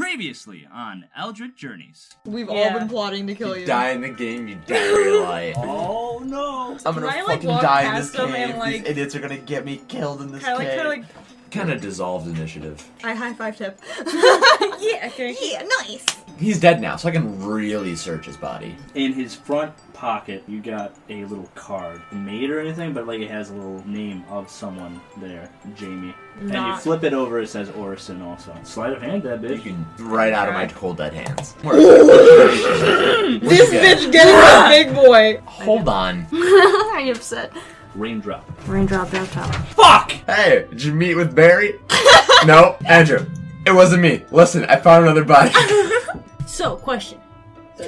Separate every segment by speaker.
Speaker 1: Previously on Eldric Journeys.
Speaker 2: We've all been plotting to kill you.
Speaker 3: You die in the game, you die in real life.
Speaker 1: Oh no!
Speaker 3: I'm gonna fucking die in this cave. These idiots are gonna get me killed in this cave. Kind of dissolved initiative.
Speaker 2: I high five Tip.
Speaker 4: Yeah, okay.
Speaker 2: Yeah, nice.
Speaker 3: He's dead now, so I can really search his body.
Speaker 1: In his front pocket, you got a little card. Made or anything, but like it has a little name of someone there. Jamie. And you flip it over, it says Orison also. Sleight of hand, that bitch.
Speaker 3: You can right out of my cold dead hands.
Speaker 2: This bitch getting a big boy.
Speaker 3: Hold on.
Speaker 4: Are you upset?
Speaker 1: Raindrop.
Speaker 4: Raindrop down top.
Speaker 1: Fuck!
Speaker 3: Hey, did you meet with Barry? No, Andrew. It wasn't me. Listen, I found another body.
Speaker 4: So, question.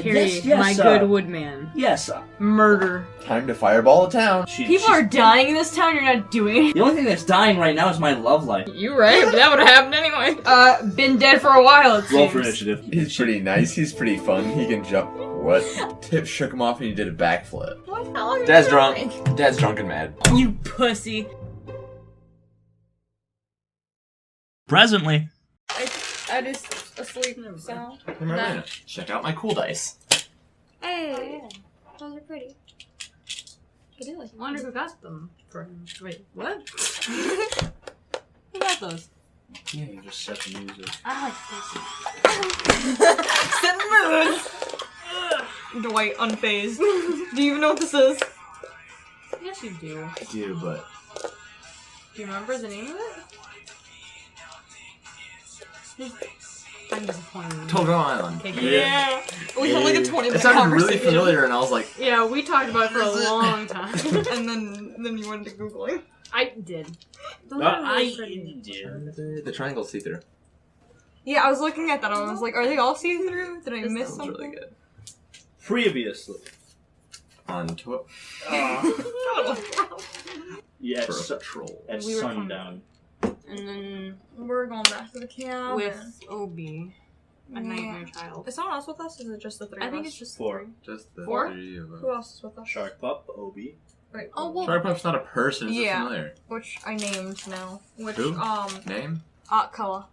Speaker 1: Yes,
Speaker 4: my good woodman.
Speaker 1: Yes.
Speaker 4: Murder.
Speaker 3: Time to fireball a town.
Speaker 4: People are dying in this town, you're not doing it.
Speaker 1: The only thing that's dying right now is my love life.
Speaker 2: You right, but that would have happened anyway.
Speaker 4: Been dead for a while, it
Speaker 1: Roll
Speaker 4: seems.
Speaker 1: for initiative.
Speaker 3: He's pretty nice. He's pretty fun. He can jump. What? Tip shook him off and he did a backflip.
Speaker 2: What the hell are you
Speaker 3: Dad's
Speaker 2: doing?
Speaker 3: drunk. Dad's drunk and mad.
Speaker 4: You pussy.
Speaker 1: Presently.
Speaker 2: I just asleep so.
Speaker 3: Check out my cool dice.
Speaker 5: Hey, those are pretty.
Speaker 4: I wonder who got them for him. Wait, what? Who got those?
Speaker 1: Yeah, you just set the music.
Speaker 4: I like this.
Speaker 2: Dwight unfazed. Do you even know what this is?
Speaker 4: Yes, you do.
Speaker 3: I do, but
Speaker 4: Do you remember the name of it? I'm disappointed.
Speaker 3: Togo Island.
Speaker 4: Okay,
Speaker 1: Yeah.
Speaker 2: We had like a 20-minute
Speaker 3: It sounded really
Speaker 2: conversation.
Speaker 3: familiar, and I was like,
Speaker 4: Yeah, we talked about it for a long time.
Speaker 2: And then you went to Googling.
Speaker 4: I did.
Speaker 3: the triangle see-through.
Speaker 2: Yeah, I was looking at that. I was like, are they all see-through? Did I miss
Speaker 3: Sounds
Speaker 2: something?
Speaker 3: really good.
Speaker 1: Previously.
Speaker 3: On to
Speaker 1: Yeah,
Speaker 3: for a troll.
Speaker 1: at
Speaker 4: We were
Speaker 1: sundown.
Speaker 4: And then
Speaker 2: We're going back to the camp.
Speaker 4: with Obi, a nightmare child.
Speaker 2: Is someone else with us? Or is it just the three
Speaker 4: I
Speaker 2: of
Speaker 4: think
Speaker 2: us?
Speaker 4: it's just
Speaker 1: Four.
Speaker 3: Just the
Speaker 2: Four?
Speaker 3: three of us.
Speaker 2: Who else is with us?
Speaker 1: Shark Pup, Obi.
Speaker 2: Right.
Speaker 4: Oh, well.
Speaker 3: Sharkpup's not a person, it's
Speaker 2: Yeah.
Speaker 3: familiar.
Speaker 2: Which I named now. Which,
Speaker 3: Who? Name?
Speaker 2: Koa.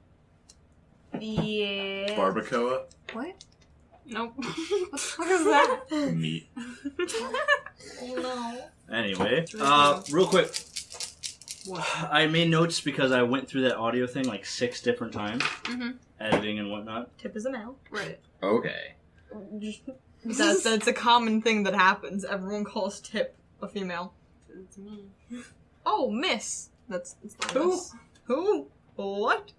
Speaker 2: Yeah.
Speaker 3: Barbacoa?
Speaker 2: What?
Speaker 4: Nope.
Speaker 2: What the fuck is that?
Speaker 3: Meat.
Speaker 2: Oh no.
Speaker 1: Anyway,
Speaker 4: really
Speaker 1: real quick.
Speaker 4: What?
Speaker 1: I made notes because I went through that audio thing like 6 different times.
Speaker 4: Mm-hmm.
Speaker 1: Editing and whatnot.
Speaker 2: Tip is a male.
Speaker 4: Right.
Speaker 3: Okay.
Speaker 2: That's a common thing that happens. Everyone calls Tip a female.
Speaker 4: It's me.
Speaker 2: Oh, Miss. It's not
Speaker 1: Who?
Speaker 2: Miss. Who? What?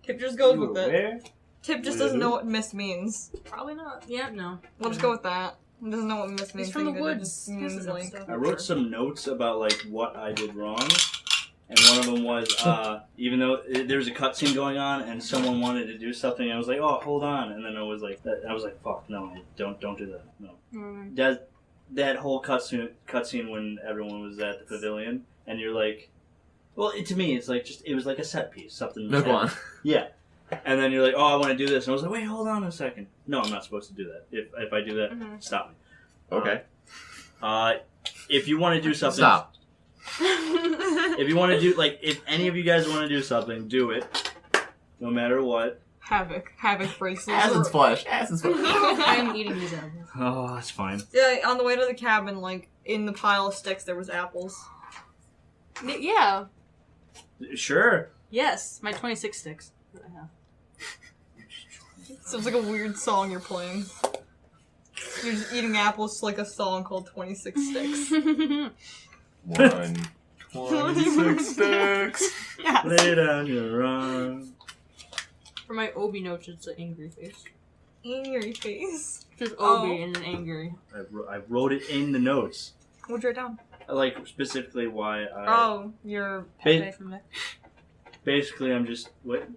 Speaker 2: Tip just goes with it.
Speaker 1: Aware?
Speaker 2: Tip just
Speaker 1: Wait,
Speaker 2: doesn't
Speaker 1: who?
Speaker 2: know what Miss means.
Speaker 4: Probably not. Yeah, no.
Speaker 2: We'll just go with that. He doesn't know what Miss means.
Speaker 4: He's from the
Speaker 2: thinking it
Speaker 4: woods.
Speaker 2: just means,
Speaker 4: Pissing
Speaker 2: like,
Speaker 4: stuff.
Speaker 1: I wrote some notes about like what I did wrong, and one of them was even though there was a cutscene going on and someone wanted to do something, I was like, oh, hold on, and then I was like, fuck, no, don't do that, no.
Speaker 4: Mm.
Speaker 1: That whole cutscene when everyone was at the pavilion, and you're like, well, to me, it's like it was like a set piece, something.
Speaker 3: No, go on.
Speaker 1: Yeah. And then you're like, oh, I want to do this. And I was like, wait, hold on a second. No, I'm not supposed to do that. If I do that, stop me.
Speaker 3: Okay.
Speaker 1: If you want to do something...
Speaker 3: Stop.
Speaker 1: If you want to do, like, if any of you guys want to do something, do it. No matter what.
Speaker 2: Havoc bracelets.
Speaker 3: Acids flesh. Acids flesh.
Speaker 4: I'm eating these apples.
Speaker 1: Oh, that's fine.
Speaker 2: Yeah, on the way to the cabin, like, in the pile of sticks, there was apples.
Speaker 4: Yeah.
Speaker 1: Sure.
Speaker 4: Yes. My 26 sticks that I have.
Speaker 2: Sounds like a weird song you're playing. You're just eating apples to, like, a song called 26 Sticks.
Speaker 3: 26 sticks.
Speaker 2: Yes.
Speaker 1: Lay down your arm.
Speaker 4: For my Obi notes, it's an angry face.
Speaker 2: Angry face.
Speaker 4: Just Obi and an angry.
Speaker 1: I wrote it in the notes.
Speaker 2: What'd you write down?
Speaker 1: Like, specifically why I...
Speaker 2: Oh, you're...
Speaker 1: Ba-
Speaker 4: From there.
Speaker 1: basically, I'm just... What?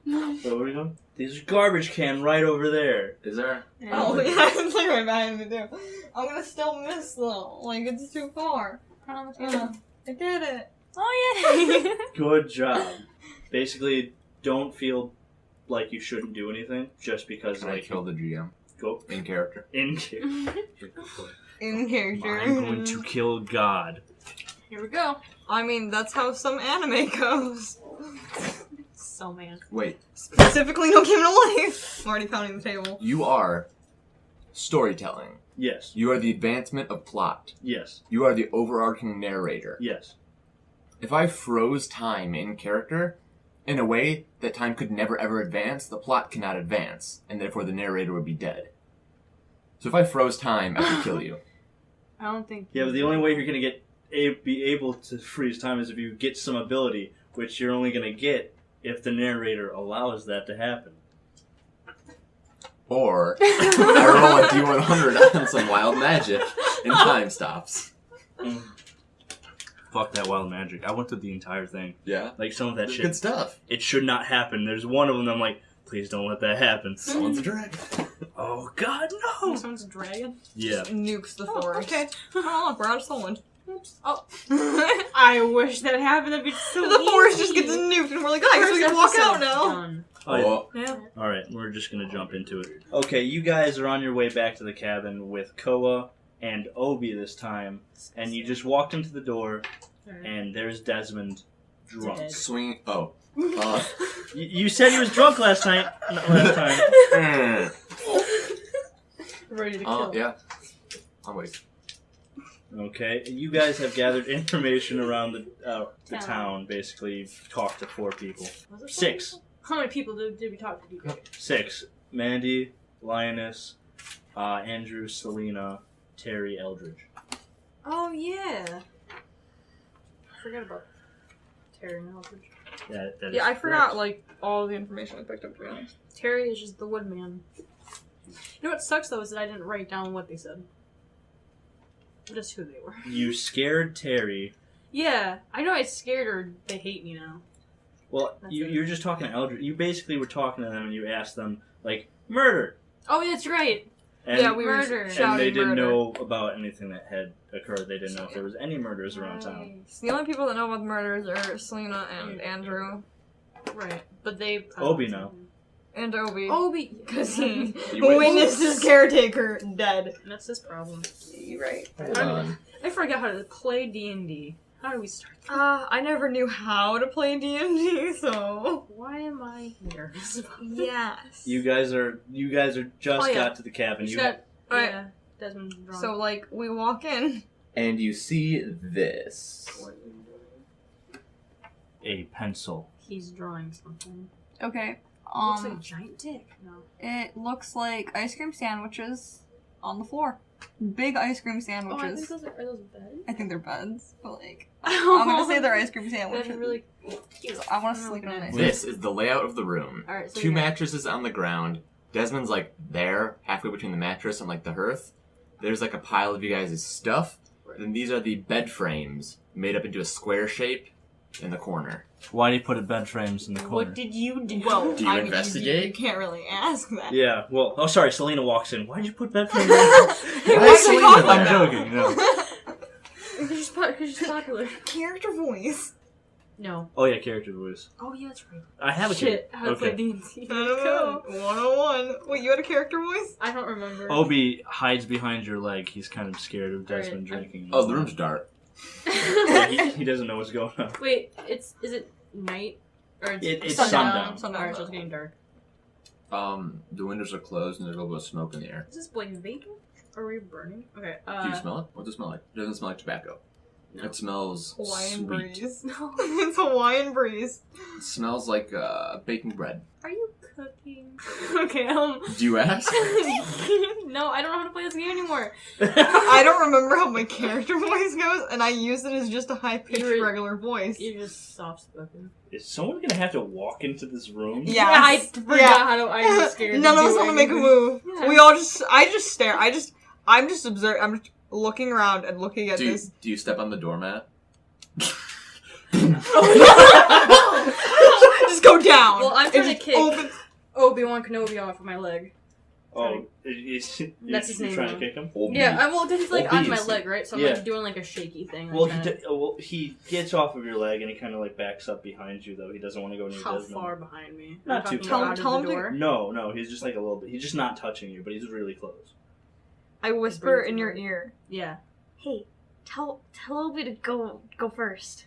Speaker 1: What are we doing? There's a garbage can right over there.
Speaker 3: Is there?
Speaker 2: Oh, yeah, it's like right behind me, too. I'm gonna still miss, though. Like, it's too far.
Speaker 4: On the table.
Speaker 2: I did it.
Speaker 4: Oh, yeah.
Speaker 1: Good job. Basically, don't feel like you shouldn't do anything just because,
Speaker 3: Can I
Speaker 1: like...
Speaker 3: kill the GM?
Speaker 1: Go
Speaker 3: In character.
Speaker 1: in character.
Speaker 2: In character.
Speaker 1: I'm going to kill God.
Speaker 4: Here we go.
Speaker 2: I mean, that's how some anime goes.
Speaker 4: Oh man.
Speaker 3: Wait.
Speaker 2: Specifically, no Game of Life. I'm already pounding the table.
Speaker 3: You are storytelling.
Speaker 1: Yes.
Speaker 3: You are the advancement of plot.
Speaker 1: Yes.
Speaker 3: You are the overarching narrator.
Speaker 1: Yes.
Speaker 3: If I froze time in character, in a way that time could never ever advance, the plot cannot advance, and therefore the narrator would be dead. So if I froze time, I could kill you.
Speaker 4: I don't think.
Speaker 1: Yeah, but the only way you're gonna be able to freeze time is if you get some ability, which you're only gonna get if the narrator allows that to happen.
Speaker 3: Or I roll a D100 on some wild magic, and time stops.
Speaker 1: Fuck that wild magic. I went through the entire thing.
Speaker 3: Yeah.
Speaker 1: Like, some of that shit.
Speaker 3: Good stuff.
Speaker 1: It should not happen. There's one of them that I'm like, please don't let that happen.
Speaker 3: Someone's a dragon.
Speaker 1: Oh, God, no!
Speaker 4: Someone's a dragon?
Speaker 1: Yeah.
Speaker 2: Nukes the
Speaker 4: Oh,
Speaker 2: forest.
Speaker 4: okay.
Speaker 2: Oh, look, we're out of Soulwood.
Speaker 4: Oops. Oh. I wish that happened. That'd be so
Speaker 2: The forest
Speaker 4: easy.
Speaker 2: just gets nuked, and we're like, guys, we can walk out now.
Speaker 1: Oh, yeah.
Speaker 3: Oh,
Speaker 4: Yeah.
Speaker 1: Alright, we're just gonna jump into it. Okay, you guys are on your way back to the cabin with Koa and Obi this time, and you just walked into the door, and there's Desmond drunk.
Speaker 4: Dead.
Speaker 3: swing. Oh.
Speaker 1: You said he was drunk last time.
Speaker 4: Ready to kill.
Speaker 3: Yeah. I'll wait.
Speaker 1: Okay, you guys have gathered information around the town. Basically, you've talked to 4 people.
Speaker 4: Was it
Speaker 1: 6.
Speaker 4: four? How many people did we talk to? People?
Speaker 1: 6. Mandy, Lioness, Andrew, Selena, Terry, Eldridge.
Speaker 4: Oh yeah. I forgot about Terry and Eldridge.
Speaker 1: That is
Speaker 2: Yeah, I forgot,
Speaker 1: correct.
Speaker 2: like, all the information I picked up, to be honest.
Speaker 4: Terry is just the woodman. You know what sucks though is that I didn't write down what they said. Just who they were.
Speaker 1: You scared Terry.
Speaker 4: Yeah, I know I scared her. They hate me now.
Speaker 1: Well,
Speaker 4: That's
Speaker 1: you,
Speaker 4: it.
Speaker 1: you're just talking to Eldridge. You basically were talking to them and you asked them, like, murder!
Speaker 4: Oh, that's right.
Speaker 1: And,
Speaker 2: Yeah, we were
Speaker 4: Murder.
Speaker 1: and
Speaker 2: shouting
Speaker 1: they didn't
Speaker 2: murder.
Speaker 1: know about anything that had occurred. They didn't know if there was any murders around town.
Speaker 2: So the only people that know about the murders are Selena and Andrew.
Speaker 4: Right, but they.
Speaker 1: Obi now.
Speaker 2: And Obi.
Speaker 4: Obi,
Speaker 2: Because he
Speaker 3: You wait.
Speaker 2: witnessed his caretaker dead.
Speaker 4: that's his problem.
Speaker 2: You're right.
Speaker 3: Hold on.
Speaker 4: I forgot how to play D&D. How do we start?
Speaker 2: I never knew how to play D&D, so...
Speaker 4: Why am I nervous about this?
Speaker 2: Yes.
Speaker 1: You guys are just
Speaker 4: Oh, yeah.
Speaker 1: got to the cabin.
Speaker 4: You
Speaker 1: You
Speaker 4: got
Speaker 2: Alright.
Speaker 4: yeah, Desmond's drunk.
Speaker 2: So, like, we walk in.
Speaker 3: And you see this.
Speaker 1: a pencil.
Speaker 4: He's drawing something.
Speaker 2: Okay.
Speaker 4: Looks like a giant dick. No.
Speaker 2: It looks like ice cream sandwiches on the floor. Big ice cream
Speaker 4: Oh, I think
Speaker 2: sandwiches.
Speaker 4: those are those beds?
Speaker 2: I think they're beds, but like, I'm gonna say they're ice cream
Speaker 4: That'd
Speaker 2: sandwiches.
Speaker 4: be really cute.
Speaker 2: I want to sleep in a nice
Speaker 3: This is the layout of the room.
Speaker 4: Alright, so
Speaker 3: 2
Speaker 4: yeah.
Speaker 3: mattresses on the ground. Desmond's like there, halfway between the mattress and like the hearth. There's like a pile of you guys' stuff. Then these are the bed frames made up into a square shape in the corner.
Speaker 1: Why do you put bed frames in the corner?
Speaker 4: What did you do?
Speaker 2: Well,
Speaker 3: Do you investigate?
Speaker 2: You can't really ask that.
Speaker 1: Yeah, well, oh, sorry, Selena walks in. Why'd you put bed frames in?
Speaker 2: Hey,
Speaker 3: Why
Speaker 2: why
Speaker 3: Selena
Speaker 2: you talking
Speaker 3: like
Speaker 1: I'm
Speaker 2: about
Speaker 1: joking, no.
Speaker 4: Because she's popular.
Speaker 2: Character voice.
Speaker 4: No.
Speaker 1: Oh, yeah, character voice.
Speaker 4: Oh yeah, that's right.
Speaker 1: I have a
Speaker 4: Shit, how to play
Speaker 1: Okay.
Speaker 4: D&D.
Speaker 2: I don't know. 101. Wait, you had a character voice?
Speaker 4: I don't remember.
Speaker 1: Obi hides behind your leg. He's kind of scared of Desmond
Speaker 4: Alright,
Speaker 1: drinking.
Speaker 3: Oh, the room's dark.
Speaker 1: Yeah, he doesn't know what's going on.
Speaker 4: Wait, is it night? Or
Speaker 1: It's
Speaker 2: sundown.
Speaker 4: Alright, so it's getting dark.
Speaker 3: The windows are closed and there's a little bit of smoke in the air.
Speaker 4: Is this like vapor? Are we burning? Okay,
Speaker 3: Do you smell it? What does it smell like? It doesn't smell like tobacco.
Speaker 4: No.
Speaker 3: It smells
Speaker 2: Hawaiian
Speaker 3: sweet.
Speaker 2: breeze.
Speaker 4: No.
Speaker 2: It's Hawaiian breeze.
Speaker 3: It smells like baking bread.
Speaker 4: Are you cooking? Okay,
Speaker 3: Do you ask?
Speaker 4: No, I don't know how to play this game anymore.
Speaker 2: I don't remember how my character voice goes, and I use it as just a high-pitched
Speaker 4: You're-
Speaker 2: regular voice.
Speaker 4: You're just soft-spoken.
Speaker 1: Is someone gonna have to walk into this room?
Speaker 2: Yes.
Speaker 4: Yeah, I forgot
Speaker 2: Yeah.
Speaker 4: how to. I'm scared.
Speaker 2: None
Speaker 4: to
Speaker 2: of us
Speaker 4: do
Speaker 2: want to make a
Speaker 4: anything.
Speaker 2: move.
Speaker 4: Yeah.
Speaker 2: We all I just stare. I'm just observing. I'm just looking around and looking at
Speaker 3: Do you,
Speaker 2: this.
Speaker 3: do you step on the doormat?
Speaker 2: Just go down.
Speaker 4: Well, I'm
Speaker 2: It
Speaker 4: trying to
Speaker 2: just
Speaker 4: kick
Speaker 2: opens-
Speaker 4: Obi-Wan Kenobi off of my leg.
Speaker 1: Oh,
Speaker 4: That's his
Speaker 1: you're
Speaker 4: name
Speaker 1: trying
Speaker 4: now.
Speaker 1: to kick him?
Speaker 4: Yeah, well, because he's like on my
Speaker 3: Obese.
Speaker 4: leg, right? So I'm
Speaker 1: Yeah.
Speaker 4: like doing like a shaky thing. Like
Speaker 1: Well,
Speaker 4: kinda-
Speaker 1: he gets off of your leg and he kind of like backs up behind you though. He doesn't want to go near
Speaker 4: How
Speaker 1: Desmond.
Speaker 4: far behind me?
Speaker 1: Not
Speaker 4: I'm
Speaker 1: too
Speaker 4: talking
Speaker 1: far.
Speaker 4: about out of
Speaker 2: Tell
Speaker 4: the
Speaker 2: him to-
Speaker 4: door.
Speaker 1: No, he's just like a little bit. He's just not touching you, but he's really close.
Speaker 2: I whisper in your ear.
Speaker 4: Yeah.
Speaker 5: Hey, tell Obi to go first.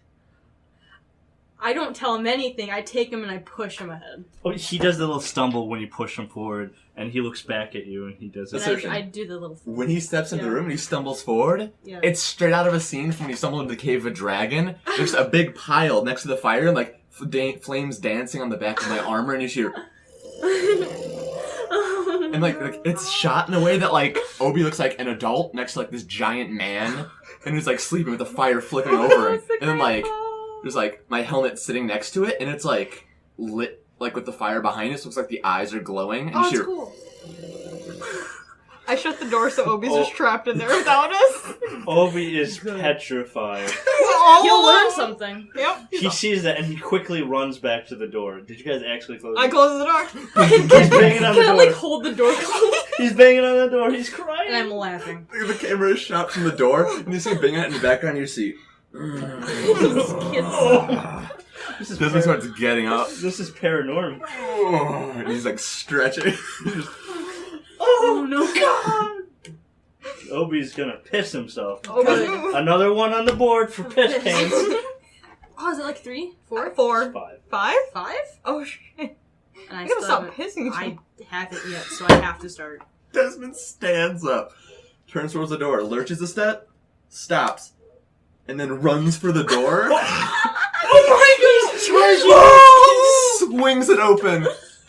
Speaker 4: I don't tell him anything. I take him and I push him ahead.
Speaker 1: Oh, he does the little stumble when you push him forward, and he looks back at you, and he does
Speaker 4: And
Speaker 1: this.
Speaker 4: I do the little.
Speaker 3: When he steps into the
Speaker 4: Yeah.
Speaker 3: room and he stumbles forward,
Speaker 4: Yeah.
Speaker 3: it's straight out of a scene from when he stumbled into the cave of a dragon. There's a big pile next to the fire, and like flames dancing on the back of my armor, and you hear. And like it's shot in a way that like Obi looks like an adult next to like this giant man, and he's like sleeping with the fire flipping over him, and then like there's like my helmet sitting next to it, and it's like lit like with the fire behind us. Looks like the eyes are glowing, and
Speaker 4: Oh,
Speaker 3: you
Speaker 4: it's
Speaker 3: hear.
Speaker 4: cool.
Speaker 2: I shut the door so Obi's just trapped in there without us.
Speaker 1: Obi is petrified.
Speaker 4: He'll learn something.
Speaker 2: Yep.
Speaker 1: He sees that, and he quickly runs back to the door. Did you guys actually close
Speaker 2: I
Speaker 1: it?
Speaker 2: closed the door.
Speaker 1: He's banging on the
Speaker 4: Can I
Speaker 1: door.
Speaker 4: like hold the door closed?
Speaker 1: He's banging on the door. He's crying.
Speaker 4: And I'm laughing.
Speaker 3: The camera is shot from the door, and you see him banging it in the background. You see.
Speaker 4: These kids.
Speaker 1: This is
Speaker 3: Desmond starts getting up.
Speaker 1: This is paranormal.
Speaker 3: And he's like stretching.
Speaker 4: Oh no.
Speaker 1: God! Obi's gonna piss himself.
Speaker 4: Good.
Speaker 1: Another one on the board for piss pains.
Speaker 4: Oh, is it like 3? 4?
Speaker 2: 4.
Speaker 1: 5.
Speaker 2: 5?
Speaker 4: 5?
Speaker 2: Oh shit.
Speaker 4: And I
Speaker 2: You gotta
Speaker 4: still
Speaker 2: stop
Speaker 4: haven't-
Speaker 2: pissing.
Speaker 4: I haven't yet, so I have to start.
Speaker 3: Desmond stands up, turns towards the door, lurches a step, stops, and then runs for the door. Swings it open,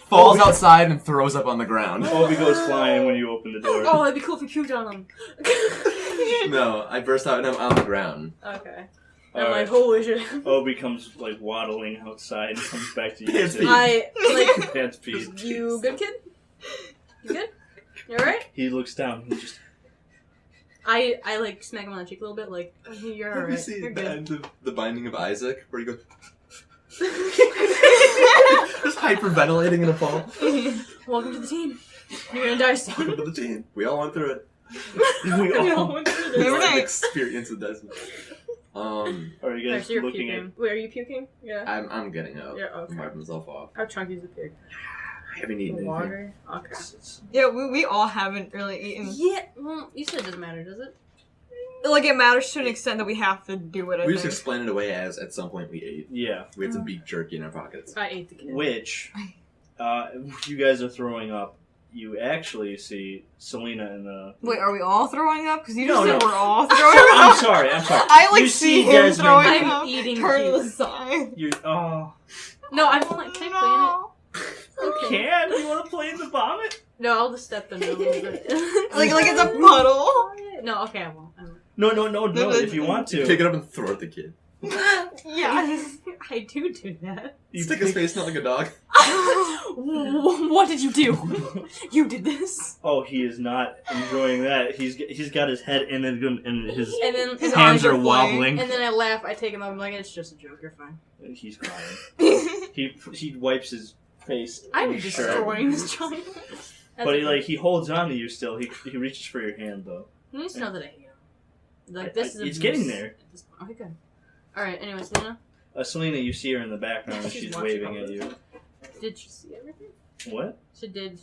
Speaker 3: falls outside, and throws up on the ground.
Speaker 1: Obi goes flying when you open the door.
Speaker 4: Oh, that'd be cool if you puked on them.
Speaker 3: No, I burst out and I'm on the ground.
Speaker 4: Okay.
Speaker 1: All
Speaker 4: I'm
Speaker 1: right.
Speaker 4: like, holy shit.
Speaker 1: Obi comes like waddling outside and comes back to you.
Speaker 3: Pants
Speaker 1: too.
Speaker 3: feet.
Speaker 4: I, like,
Speaker 1: Pants feet.
Speaker 4: you good, kid? You good? You alright?
Speaker 1: He looks down. He just
Speaker 4: I like smack him on the cheek a little bit, like, you're
Speaker 3: Have you
Speaker 4: alright.
Speaker 3: seen
Speaker 4: You're
Speaker 3: the
Speaker 4: good.
Speaker 3: end of The Binding of Isaac, where he goes just hyperventilating in a fall?
Speaker 4: Welcome to the team. You're gonna die soon.
Speaker 3: Welcome to the team. We all went through it.
Speaker 1: we all.
Speaker 4: went through
Speaker 3: It's
Speaker 4: this.
Speaker 3: like an experience with Desmond.
Speaker 1: Are you
Speaker 4: Alright,
Speaker 1: guys
Speaker 4: so you're
Speaker 1: looking
Speaker 4: puking. Wait, are you puking? Yeah.
Speaker 3: I'm getting up.
Speaker 4: Yeah, okay.
Speaker 3: I'm wiping myself off.
Speaker 4: How chunky's the pig?
Speaker 3: I haven't eaten anything.
Speaker 4: Water? Okay.
Speaker 2: Yeah, we all haven't really eaten.
Speaker 4: Yeah, well, you said it doesn't matter, does it?
Speaker 2: Like, it matters to an extent that we have to do it, I
Speaker 3: We just
Speaker 2: think.
Speaker 3: explain it away as at some point we ate.
Speaker 1: Yeah.
Speaker 3: We had some beef jerky in our pockets.
Speaker 4: I ate the kid.
Speaker 1: Which, you guys are throwing up. You actually see Selena in the.
Speaker 2: Wait, are we all throwing up? Because you
Speaker 1: No,
Speaker 2: just said
Speaker 1: no.
Speaker 2: we're all throwing up.
Speaker 1: I'm sorry.
Speaker 2: I like
Speaker 1: You
Speaker 2: see him
Speaker 1: Desmond-
Speaker 2: throwing
Speaker 4: I'm
Speaker 2: up.
Speaker 4: eating
Speaker 2: Turn to the
Speaker 4: puke.
Speaker 2: side.
Speaker 1: You
Speaker 4: No, I'm like, can I
Speaker 2: No.
Speaker 4: Okay.
Speaker 1: can you want to play in the vomit?
Speaker 4: No, I'll just step in a little bit.
Speaker 2: Like it's a puddle.
Speaker 4: No, okay, I won't.
Speaker 1: No. If you want to,
Speaker 3: Pick it up and throw it at the kid.
Speaker 2: Yes.
Speaker 4: I do that.
Speaker 1: you
Speaker 3: Stick his face out like a dog.
Speaker 4: What did you do? You did this?
Speaker 1: Oh, he is not enjoying that. He's got his head in it, and his
Speaker 4: And then
Speaker 2: His
Speaker 1: hands are
Speaker 2: flying.
Speaker 1: wobbling.
Speaker 4: And then I laugh. I take him up. I'm like, it's just a joke. You're fine.
Speaker 1: He's crying. He wipes his face.
Speaker 4: I'm
Speaker 1: in his shirt.
Speaker 4: destroying this child.
Speaker 1: But he holds on to you still. He reaches for your hand though.
Speaker 4: He needs to know that I hate him. Like this is.
Speaker 1: It's
Speaker 4: abuse
Speaker 1: getting there.
Speaker 4: at this point. Okay, good. All right. Anyway, Selena,
Speaker 1: Selena, you see her in the background. and
Speaker 4: She's
Speaker 1: She's
Speaker 4: watching
Speaker 1: waving
Speaker 4: all
Speaker 1: at
Speaker 4: this.
Speaker 1: you.
Speaker 4: did you see everything?
Speaker 1: What?
Speaker 4: So did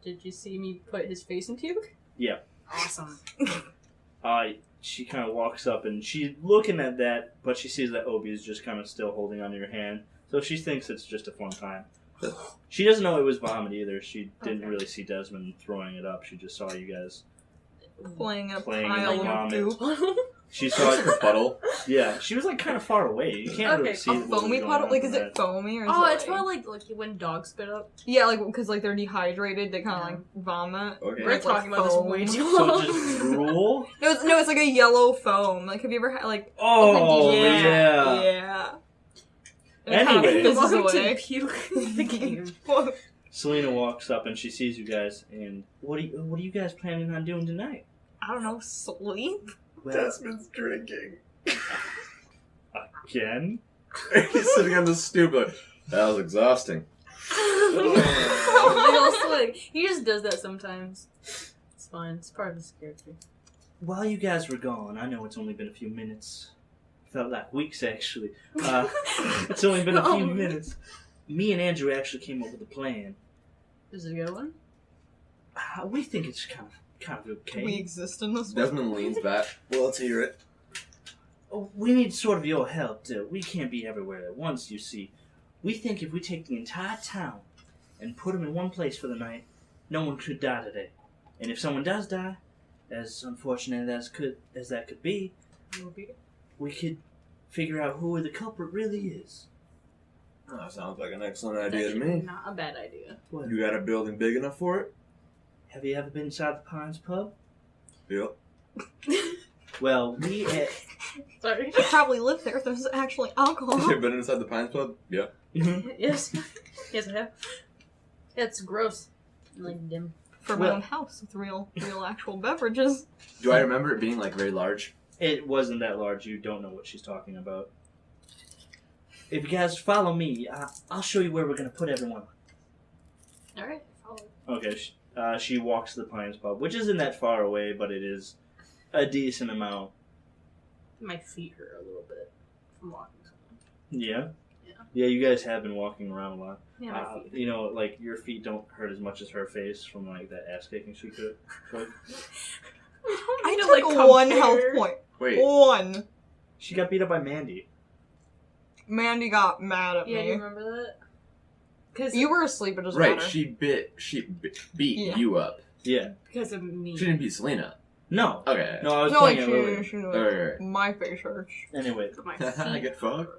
Speaker 4: you see me put his face in puke?
Speaker 1: Yeah.
Speaker 4: Awesome.
Speaker 1: She kind of walks up and she's looking at that, but she sees that Obi is just kind of still holding onto your hand. So she thinks it's just a fun time. She doesn't know it was vomit either. She didn't
Speaker 4: Okay.
Speaker 1: really see Desmond throwing it up. She just saw you guys.
Speaker 2: Playing a
Speaker 1: Playing in
Speaker 2: pile
Speaker 1: the
Speaker 2: of
Speaker 1: vomit.
Speaker 2: goop.
Speaker 1: She saw it.
Speaker 3: Her puddle.
Speaker 1: Yeah, she was like kind of far away. You can't really
Speaker 4: Okay,
Speaker 1: see
Speaker 2: A
Speaker 1: what was
Speaker 2: foamy
Speaker 1: going
Speaker 2: puddle?
Speaker 1: on
Speaker 2: Like,
Speaker 1: from
Speaker 2: is
Speaker 1: that.
Speaker 2: it foamy or is
Speaker 4: Oh,
Speaker 2: it
Speaker 4: it's probably like when dogs spit up.
Speaker 2: Yeah, like, because, like, they're dehydrated, they kind of,
Speaker 4: Yeah.
Speaker 2: like, vomit.
Speaker 3: Okay.
Speaker 4: We're
Speaker 2: Like
Speaker 4: talking about this
Speaker 2: foam.
Speaker 4: way too
Speaker 1: So
Speaker 4: long.
Speaker 1: just drool?
Speaker 2: No, it's like a yellow foam. Like, have you ever had, like...
Speaker 1: Oh,
Speaker 2: yeah.
Speaker 1: yeah.
Speaker 2: Yeah. And it kind of
Speaker 1: Anyway.
Speaker 2: fizzes
Speaker 4: Welcome
Speaker 2: away.
Speaker 4: to puke the game.
Speaker 1: Selena walks up and she sees you guys, and what are you guys planning on doing tonight?
Speaker 2: I don't know, sleep?
Speaker 1: Well,
Speaker 3: Desmond's drinking.
Speaker 1: again?
Speaker 3: He's sitting on the stoop like, that was exhausting.
Speaker 4: Little swig. He just does that sometimes. It's fine. It's part of his character.
Speaker 1: While you guys were gone, I know it's only been a few minutes. Felt like weeks, actually. It's only been a few
Speaker 4: No.
Speaker 1: minutes. Me and Andrew actually came up with a plan.
Speaker 4: Is it a good one?
Speaker 1: We think it's kind of okay.
Speaker 2: We exist in this world.
Speaker 3: Desmond leans back. Well, let's hear it.
Speaker 1: we need sort of your help. We can't be everywhere at once, you see. We think if we take the entire town and put them in one place for the night, no one could die today. And if someone does die, as unfortunate as that could be, we could figure out who the culprit really is.
Speaker 6: Oh, that sounds like an excellent idea
Speaker 4: That's
Speaker 6: to me.
Speaker 4: not a bad idea.
Speaker 1: What?
Speaker 6: You got a building big enough for it?
Speaker 1: Have you ever been inside the Pines pub?
Speaker 6: Yep.
Speaker 1: Well, we
Speaker 4: Sorry.
Speaker 2: You probably live there if there's actually alcohol.
Speaker 6: You ever been inside the Pines Pub? Yeah.
Speaker 4: Yes. Yes, I have. It's gross. Like dim.
Speaker 2: For my own house with real actual beverages.
Speaker 3: Do I remember it being like very large?
Speaker 1: It wasn't that large. You don't know what she's talking about. If you guys follow me, I'll show you where we're going to put everyone.
Speaker 4: Alright, follow.
Speaker 1: Okay, she walks to the Pines Pub, which isn't that far away, but it is a decent amount.
Speaker 4: My feet hurt a little bit from walking so long.
Speaker 1: Yeah?
Speaker 4: Yeah.
Speaker 1: Yeah, you guys have been walking around a lot.
Speaker 4: Yeah, my feet.
Speaker 1: You know, like, your feet don't hurt as much as her face from, like, that ass-kicking she took.
Speaker 2: I took one health point.
Speaker 3: Wait.
Speaker 2: One.
Speaker 1: She got beat up by Mandy.
Speaker 2: Mandy got mad at
Speaker 4: Yeah,
Speaker 2: me.
Speaker 4: you remember that? Cause
Speaker 2: You were asleep, it doesn't
Speaker 3: Right,
Speaker 2: matter.
Speaker 3: she beat
Speaker 2: Yeah.
Speaker 3: you up.
Speaker 1: Yeah.
Speaker 4: because of me.
Speaker 3: She didn't beat Selena.
Speaker 1: No.
Speaker 3: Okay.
Speaker 1: No, I was
Speaker 2: No, like,
Speaker 1: playing it earlier.
Speaker 2: she
Speaker 3: Alright.
Speaker 2: my face hurts.
Speaker 1: Anyway.
Speaker 4: My
Speaker 3: I
Speaker 4: feet.
Speaker 3: get fucked.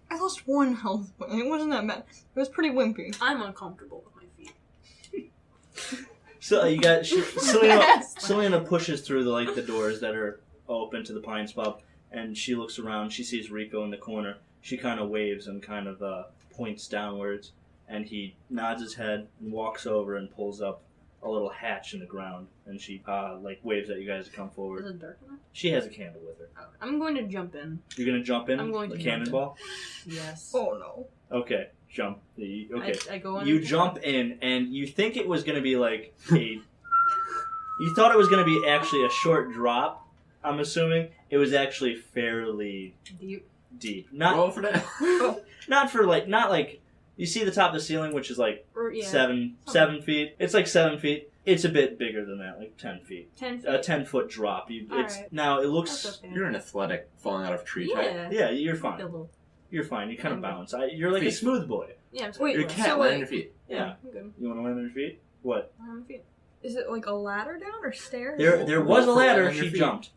Speaker 2: I lost one health point. It wasn't that bad. It was pretty wimpy.
Speaker 4: I'm uncomfortable with my feet.
Speaker 1: So you got Selena.
Speaker 4: Yes.
Speaker 1: Selena pushes through the doors that are open to the Pines Pub, and she looks around. She sees Rico in the corner. She kind of waves and kind of points downwards, and he nods his head and walks over and pulls up a little hatch in the ground, and she waves at you guys to come
Speaker 4: Is
Speaker 1: forward.
Speaker 4: it dark enough?
Speaker 1: She has a candle with her.
Speaker 4: Oh, I'm going to jump in.
Speaker 1: You're gonna jump in?
Speaker 4: I'm going to
Speaker 1: the
Speaker 4: jump in.
Speaker 1: cannonball.
Speaker 4: Yes.
Speaker 2: Oh no.
Speaker 1: Okay, jump. Okay.
Speaker 4: I go in.
Speaker 1: You jump in, and you think it was going to be like a... You thought it was going to be actually a short drop, I'm assuming. It was actually fairly deep.
Speaker 3: Roll for that.
Speaker 1: Not like... You see the top of the ceiling, which is like
Speaker 4: Yeah.
Speaker 1: 7 feet? It's like 7 feet. It's a bit bigger than that, like 10 feet.
Speaker 4: 10 feet.
Speaker 1: A 10-foot drop.
Speaker 4: Alright.
Speaker 1: Now, it
Speaker 4: That's
Speaker 1: looks...
Speaker 4: okay.
Speaker 3: You're an athletic falling out of a tree type.
Speaker 4: Yeah.
Speaker 1: Yeah, you're
Speaker 4: A
Speaker 1: fine.
Speaker 4: little.
Speaker 1: You're fine. You kind of
Speaker 4: Okay.
Speaker 1: bounce. You're like a
Speaker 3: Feet.
Speaker 1: smooth boy.
Speaker 4: Yeah, I'm
Speaker 2: Wait,
Speaker 3: You're a
Speaker 2: So
Speaker 3: cat,
Speaker 2: wait.
Speaker 3: land on your feet.
Speaker 1: Yeah.
Speaker 4: I'm good.
Speaker 1: You want to land on your feet? What?
Speaker 4: I'm on my feet.
Speaker 2: Is it like a ladder down or stairs?
Speaker 1: There was a
Speaker 3: Roll for
Speaker 1: ladder.
Speaker 3: land on your
Speaker 1: She
Speaker 3: feet.
Speaker 1: jumped.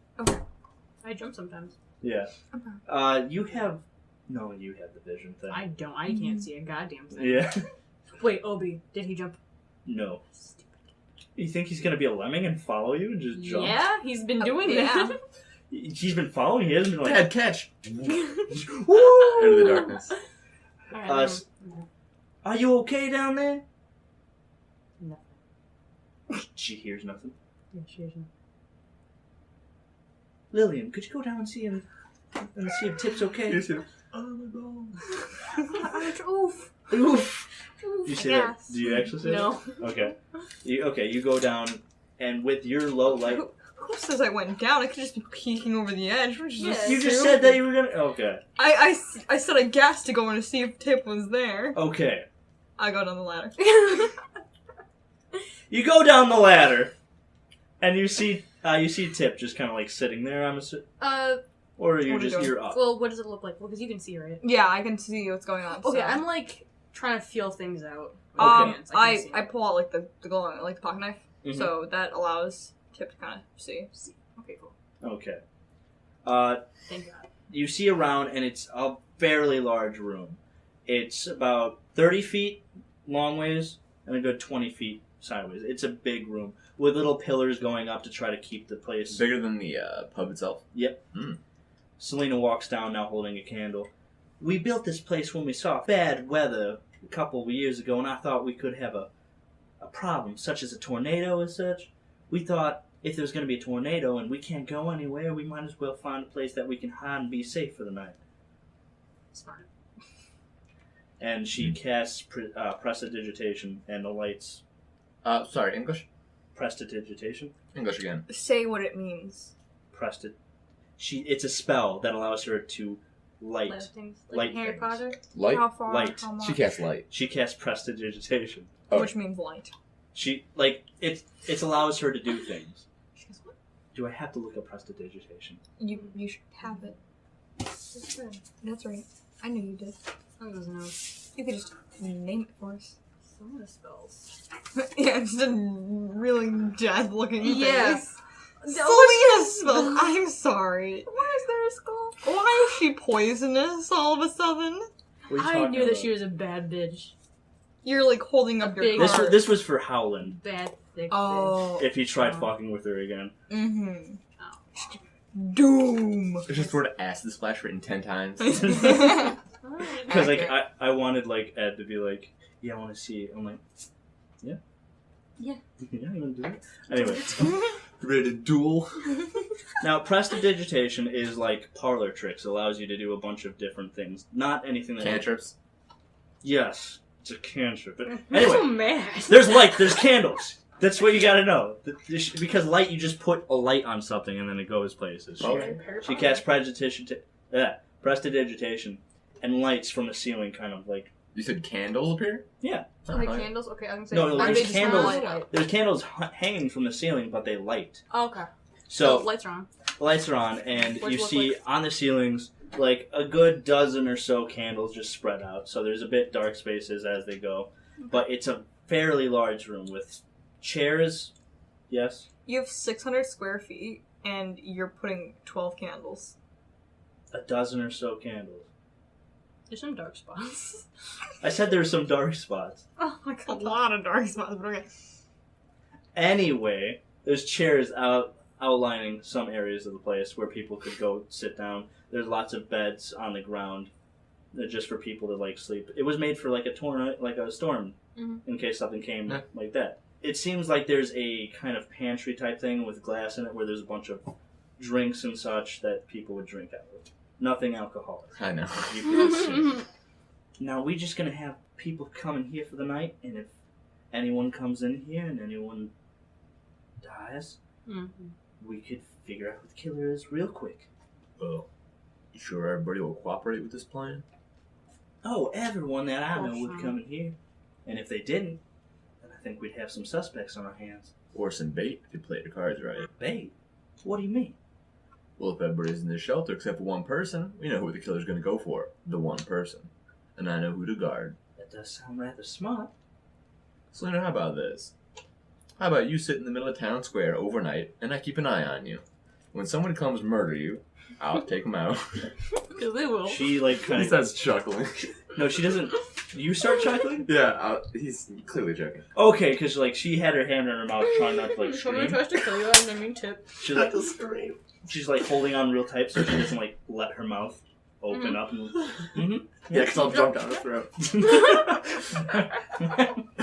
Speaker 4: I jump sometimes.
Speaker 1: Yeah.
Speaker 2: Okay.
Speaker 1: You have... No, you have the vision thing.
Speaker 4: I don't. I can't see a goddamn thing.
Speaker 1: Yeah.
Speaker 4: Wait, Obi, did he jump?
Speaker 1: No. You think he's gonna be a lemming and follow you and just jump?
Speaker 4: Yeah, he's been doing
Speaker 2: yeah.
Speaker 4: that.
Speaker 1: He's been following. He hasn't been like...
Speaker 3: Dad, catch!
Speaker 1: Woo!
Speaker 3: Into the darkness.
Speaker 4: Alright,
Speaker 1: Are you okay down there?
Speaker 4: No.
Speaker 1: She hears nothing.
Speaker 4: Yeah, she isn't.
Speaker 1: Lillian, could you go down and see him and see if Tip's okay?
Speaker 3: You see-
Speaker 4: Oof.
Speaker 1: Oof.
Speaker 4: Oof.
Speaker 1: You see that?
Speaker 5: Yes.
Speaker 1: Do you actually see
Speaker 4: No.
Speaker 1: that? Okay. You go down, and with your low light...
Speaker 2: Who says I went down? I could just be peeking over the edge. Which is
Speaker 4: Yeah.
Speaker 1: You just
Speaker 2: stupid.
Speaker 1: said that you were gonna... Okay.
Speaker 2: I said I guessed to go in to see if Tip was there.
Speaker 1: Okay.
Speaker 2: I go down the ladder.
Speaker 1: You go down the ladder, and you see Tip just kind of like sitting there. I'm assuming, or
Speaker 2: What are you doing?
Speaker 1: you're up.
Speaker 4: Well, what does it look like? Well, because you can see, right?
Speaker 2: Yeah, I can see what's going on.
Speaker 4: Okay,
Speaker 2: so.
Speaker 4: I'm like trying to feel things out.
Speaker 1: Okay.
Speaker 2: I pull out like the glowing like the pocket knife,
Speaker 1: Mhm.
Speaker 2: so that allows Tip to kind of see.
Speaker 4: Okay, cool.
Speaker 1: Okay.
Speaker 4: Thank God.
Speaker 1: You see around, and it's a fairly large room. It's about 30 feet long ways and a good 20 feet sideways. It's a big room with little pillars going up to try to keep the place.
Speaker 3: Bigger than the pub itself.
Speaker 1: Selena walks down now holding a candle. We built this place when we saw bad weather a couple of years ago, and I thought we could have a problem, such as a tornado and such. We thought if there was going to be a tornado and we can't go anywhere, we might as well find a place that we can hide and be safe for the night.
Speaker 4: Smart.
Speaker 1: And she casts prestidigitation, and the lights...
Speaker 3: Sorry, English?
Speaker 1: Prestidigitation?
Speaker 3: English again.
Speaker 2: Say what it means.
Speaker 1: It's a spell that allows her to light.
Speaker 4: Light things.
Speaker 1: Light
Speaker 4: Like Harry
Speaker 1: things.
Speaker 4: Potter.
Speaker 3: Light?
Speaker 2: How far?
Speaker 1: Light.
Speaker 2: How much?
Speaker 3: She casts light.
Speaker 1: She casts prestidigitation.
Speaker 3: Oh.
Speaker 2: Which means light.
Speaker 1: It allows her to do things.
Speaker 4: She goes, what?
Speaker 1: Do I have to look up prestidigitation?
Speaker 2: You should have it. That's good. That's right. I knew you did.
Speaker 4: I don't know.
Speaker 2: You could just name it for us.
Speaker 4: Some of the spells.
Speaker 2: Yeah, just a really dead-looking
Speaker 4: Yeah.
Speaker 2: face. Selena spell. I'm sorry.
Speaker 4: Why is there a skull?
Speaker 2: Why is she poisonous all of a sudden?
Speaker 1: What are you
Speaker 4: I
Speaker 1: talking
Speaker 4: knew that
Speaker 1: about?
Speaker 4: she was a bad bitch.
Speaker 2: You're like holding up your
Speaker 4: Big-
Speaker 2: card.
Speaker 1: This was for Howland.
Speaker 4: Bad, thick
Speaker 2: Oh.
Speaker 1: If he tried
Speaker 4: Oh.
Speaker 1: fucking with her again.
Speaker 2: Mm-hmm.
Speaker 4: Oh.
Speaker 2: Doom.
Speaker 3: There's just word acid splash written 10 times.
Speaker 4: bitch.
Speaker 1: Because like I wanted like Ed to be like, yeah, I want to see it. I'm like, yeah.
Speaker 4: Yeah.
Speaker 1: Yeah, you want to do it? Anyway.
Speaker 3: Ready to duel?
Speaker 1: Now, prestidigitation is like parlor tricks. It allows you to do a bunch of different things. Not anything that...
Speaker 3: Cantrips.
Speaker 1: Yes, it's a cantrip. But
Speaker 4: I'm so
Speaker 1: anyway,
Speaker 4: mad.
Speaker 1: there's light, there's candles. That's what you gotta know. Because light, you just put a light on something and then it goes places.
Speaker 3: Okay.
Speaker 1: She casts prestidigitation and lights from the ceiling kind of like...
Speaker 3: You said candles appear?
Speaker 1: Yeah.
Speaker 2: Okay,
Speaker 3: Alright.
Speaker 2: candles? Okay, I can say
Speaker 1: No, no,
Speaker 2: are
Speaker 1: there's
Speaker 2: they just
Speaker 1: candles.
Speaker 2: light up?
Speaker 1: There's candles hanging from the ceiling, but they light.
Speaker 4: Oh, okay.
Speaker 1: So,
Speaker 4: lights are on.
Speaker 1: lights are on, and
Speaker 4: What
Speaker 1: you
Speaker 4: does it
Speaker 1: see
Speaker 4: look
Speaker 1: on the ceilings like a good dozen or so candles just spread out. So there's a bit dark spaces as they go, but it's a fairly large room with chairs. Yes,
Speaker 2: You have 600 square feet, and you're putting 12 candles.
Speaker 1: a dozen or so candles.
Speaker 4: There's some dark spots.
Speaker 1: I said there were some dark spots.
Speaker 4: Oh my
Speaker 2: A
Speaker 4: god.
Speaker 2: lot of dark spots, but okay.
Speaker 1: Anyway, there's chairs outlining some areas of the place where people could go sit down. There's lots of beds on the ground. They're just for people to like sleep. It was made for like a storm,
Speaker 4: Mhm.
Speaker 1: in case something came
Speaker 3: Yeah.
Speaker 1: like that. It seems like there's a kind of pantry type thing with glass in it where there's a bunch of drinks and such that people would drink out of. Nothing alcoholic.
Speaker 3: I know.
Speaker 1: You can see. Now we're just gonna have people come in here for the night, and if anyone comes in here and anyone dies,
Speaker 4: Mhm.
Speaker 1: we could figure out who the killer is real quick.
Speaker 3: Oh. You sure everybody will cooperate with this plan?
Speaker 1: Oh, everyone that I know
Speaker 4: Oh,
Speaker 1: would
Speaker 4: sure.
Speaker 1: come in here. And if they didn't, then I think we'd have some suspects on our hands.
Speaker 3: Or some bait if you play your cards right.
Speaker 1: Bait? What do you mean?
Speaker 3: Well, if everybody's in this shelter except for one person, we know who the killer's gonna go for. The one person. And I know who to guard.
Speaker 1: That does sound rather smart.
Speaker 3: So now how about this? How about you sit in the middle of town square overnight, and I keep an eye on you. When someone comes murder you, I'll take them out.
Speaker 4: Because they will.
Speaker 1: She, like, kind
Speaker 3: He
Speaker 1: of...
Speaker 3: starts chuckling.
Speaker 1: No, she doesn't... You start chuckling?
Speaker 3: Yeah, he's clearly joking.
Speaker 1: Okay, because, like, she had her hand in her mouth trying not to, like,
Speaker 4: Someone
Speaker 1: scream.
Speaker 4: tries to kill you, I didn't mean tip.
Speaker 1: She's like,
Speaker 3: scream.
Speaker 1: she's, like, holding on real tight so she doesn't, like, let her mouth open up. And... Mm-hmm.
Speaker 3: Yeah, because I'll jump down her throat.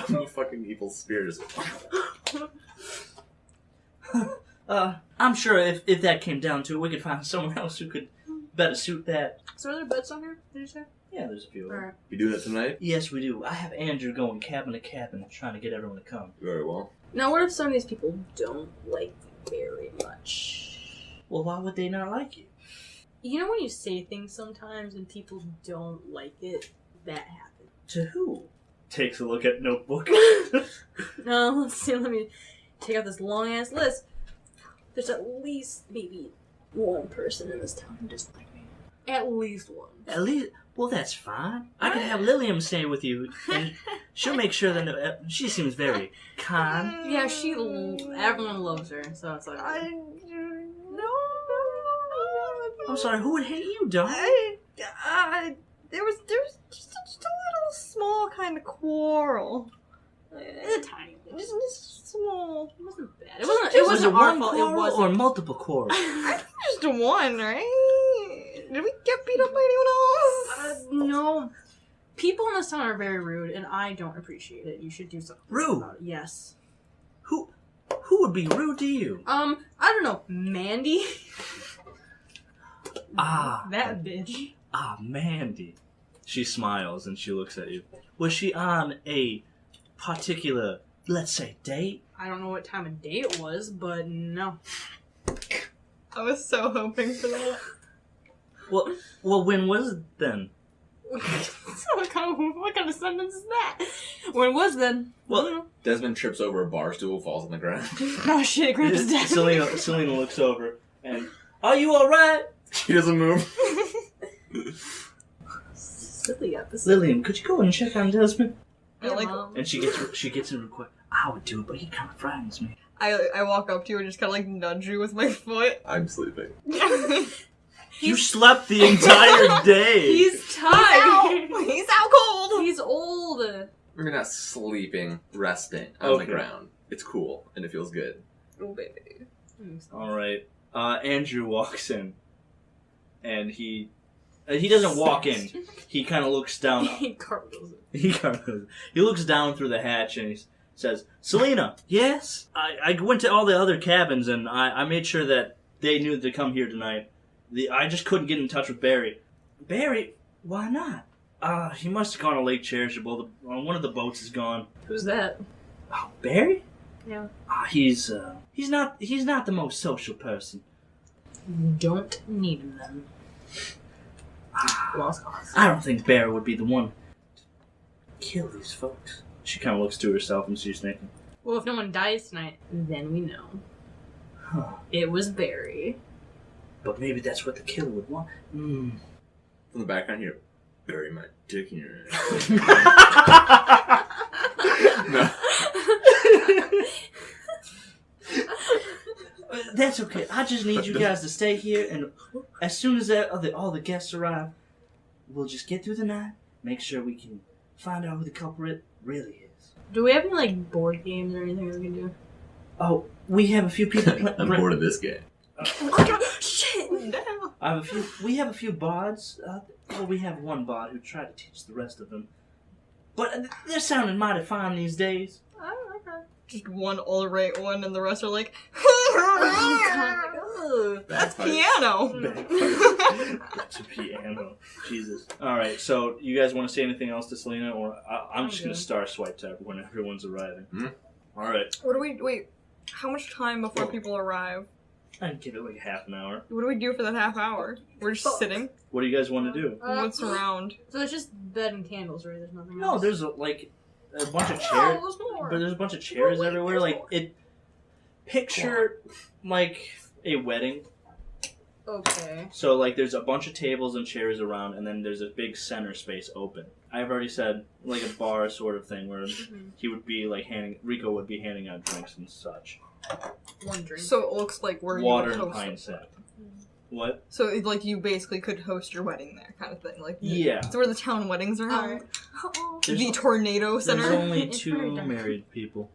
Speaker 3: I'm a fucking evil spirit.
Speaker 1: I'm sure if that came down to it, we could find someone else who could better suit that.
Speaker 4: So are there beds on here, did you say?
Speaker 1: Yeah, there's a few of them.
Speaker 4: Alright.
Speaker 3: You do that tonight?
Speaker 1: Yes, we do. I have Andrew going cabin to cabin trying to get everyone to come.
Speaker 3: Very well.
Speaker 4: Now, what if some of these people don't like you very much?
Speaker 1: Well, why would they not like you?
Speaker 4: You know when you say things sometimes and people don't like it? That happens.
Speaker 1: To who? Takes a look at notebook.
Speaker 4: No, let's see, let me take out this long ass list. There's at least maybe one person in this town who doesn't like me. At least one.
Speaker 1: At least, well, that's fine. I can have Lillian stay with you, and she'll make sure that she seems very kind.
Speaker 4: Yeah, everyone loves her, so it's like.
Speaker 1: I'm sorry, who would hate you, Don?
Speaker 2: There was just a little small kind of quarrel.
Speaker 4: It's a tiny one.
Speaker 2: Just small.
Speaker 4: It wasn't bad.
Speaker 2: Just-
Speaker 4: It
Speaker 1: Was
Speaker 4: wasn't
Speaker 1: it
Speaker 4: our
Speaker 1: one
Speaker 4: fault. It
Speaker 1: quarrel
Speaker 4: was
Speaker 1: or multiple quarrels?
Speaker 2: I think just one, right? Did we get beat up by anyone else?
Speaker 4: no. People in this town are very rude, and I don't appreciate it. You should do something
Speaker 1: Rude?
Speaker 4: about it. Yes.
Speaker 1: Who would be rude to you?
Speaker 4: I don't know. Mandy.
Speaker 1: Ah,
Speaker 4: That bitch.
Speaker 1: Mandy. She smiles and she looks at you. Was she on a particular, let's say, date?
Speaker 4: I don't know what time of day it was, but no.
Speaker 2: I was so hoping for that.
Speaker 1: Well, when was it then?
Speaker 4: what kind of sentence is that? When it was then?
Speaker 1: Well,
Speaker 6: Desmond trips over a bar stool, falls on the ground.
Speaker 4: Oh shit, Grandpa's dead.
Speaker 1: Selena looks over and, are you alright?
Speaker 6: She doesn't move.
Speaker 4: Silly episode.
Speaker 1: Lillian, could you go and check on Desmond?
Speaker 2: Yeah, like,
Speaker 4: Mom.
Speaker 1: And she gets in real quick. I would do it, but he kind of frightens me.
Speaker 2: I walk up to you and just kind of like nudge you with my foot.
Speaker 6: I'm sleeping.
Speaker 1: You slept the entire day.
Speaker 4: He's tired.
Speaker 2: He's out cold.
Speaker 4: He's old.
Speaker 6: We're not sleeping, resting on the
Speaker 1: Okay.
Speaker 6: ground. It's cool, and it feels good.
Speaker 2: Oh baby.
Speaker 1: All right. Andrew walks in, and he doesn't walk in. He kind of looks down.
Speaker 4: He cartwheels it.
Speaker 1: He looks down through the hatch and he says, Selena, yes? I went to all the other cabins and I made sure that they knew to come here tonight. I just couldn't get in touch with Barry. Barry? Why not? He must have gone to Lake Cherishable. One of the boats is gone.
Speaker 4: Who's that?
Speaker 1: Oh, Barry?
Speaker 4: Yeah.
Speaker 1: He's not the most social person.
Speaker 4: Don't need him then. Lost cause.
Speaker 1: I don't think Barry would be the one to kill these folks. She kind of looks to herself and she's thinking,
Speaker 4: Well, if no one dies tonight, then we know.
Speaker 1: huh,
Speaker 4: It was Barry.
Speaker 1: but maybe that's what the killer would want.
Speaker 6: From the background here, bury my dick in your No.
Speaker 1: That's okay. I just need you guys to stay here, and as soon as all the guests arrive, we'll just get through the night, make sure we can find out who the culprit really is.
Speaker 4: Do we have any, like, board games or anything we can do?
Speaker 1: Oh, we have a few people.
Speaker 6: I'm bored of this game.
Speaker 4: Shit!
Speaker 1: We have a few bards. Well, we have one bard who tried to teach the rest of them, but they're sounding mighty fine these days.
Speaker 4: Oh, okay.
Speaker 2: Just one all-right one and the rest are like, that's
Speaker 6: Bagpipes.
Speaker 2: piano.
Speaker 1: That's a piano. Jesus. Alright, so you guys want to say anything else to Selena, or I'm just going to star swipe tap when everyone's arriving. Alright.
Speaker 2: Wait, how much time before people arrive?
Speaker 1: I'd give it like half an hour.
Speaker 2: What do we do for that half hour? We're just sitting?
Speaker 1: What do you guys want to do?
Speaker 2: What's around?
Speaker 4: So it's just bed and candles, right? There's nothing
Speaker 1: No,
Speaker 4: else?
Speaker 1: there's a bunch of chairs.
Speaker 4: Oh, there's more.
Speaker 1: But there's a bunch of chairs everywhere. Like, picture like a wedding.
Speaker 4: Okay.
Speaker 1: So, like, there's a bunch of tables and chairs around, and then there's a big center space open. I've already said, like, a bar sort of thing where he would be, like, Rico would be handing out drinks and such.
Speaker 4: One drink.
Speaker 2: So it looks like where
Speaker 1: Water
Speaker 2: you
Speaker 1: and
Speaker 2: would
Speaker 1: pine
Speaker 2: host.
Speaker 1: sap. What?
Speaker 2: So like you basically could host your wedding there, kind of thing. Like
Speaker 1: Yeah.
Speaker 2: it's where the town weddings are held.
Speaker 4: Alright. Oh,
Speaker 2: The tornado
Speaker 1: There's
Speaker 2: center.
Speaker 1: only
Speaker 4: It's
Speaker 1: 2
Speaker 4: very dark.
Speaker 1: married people.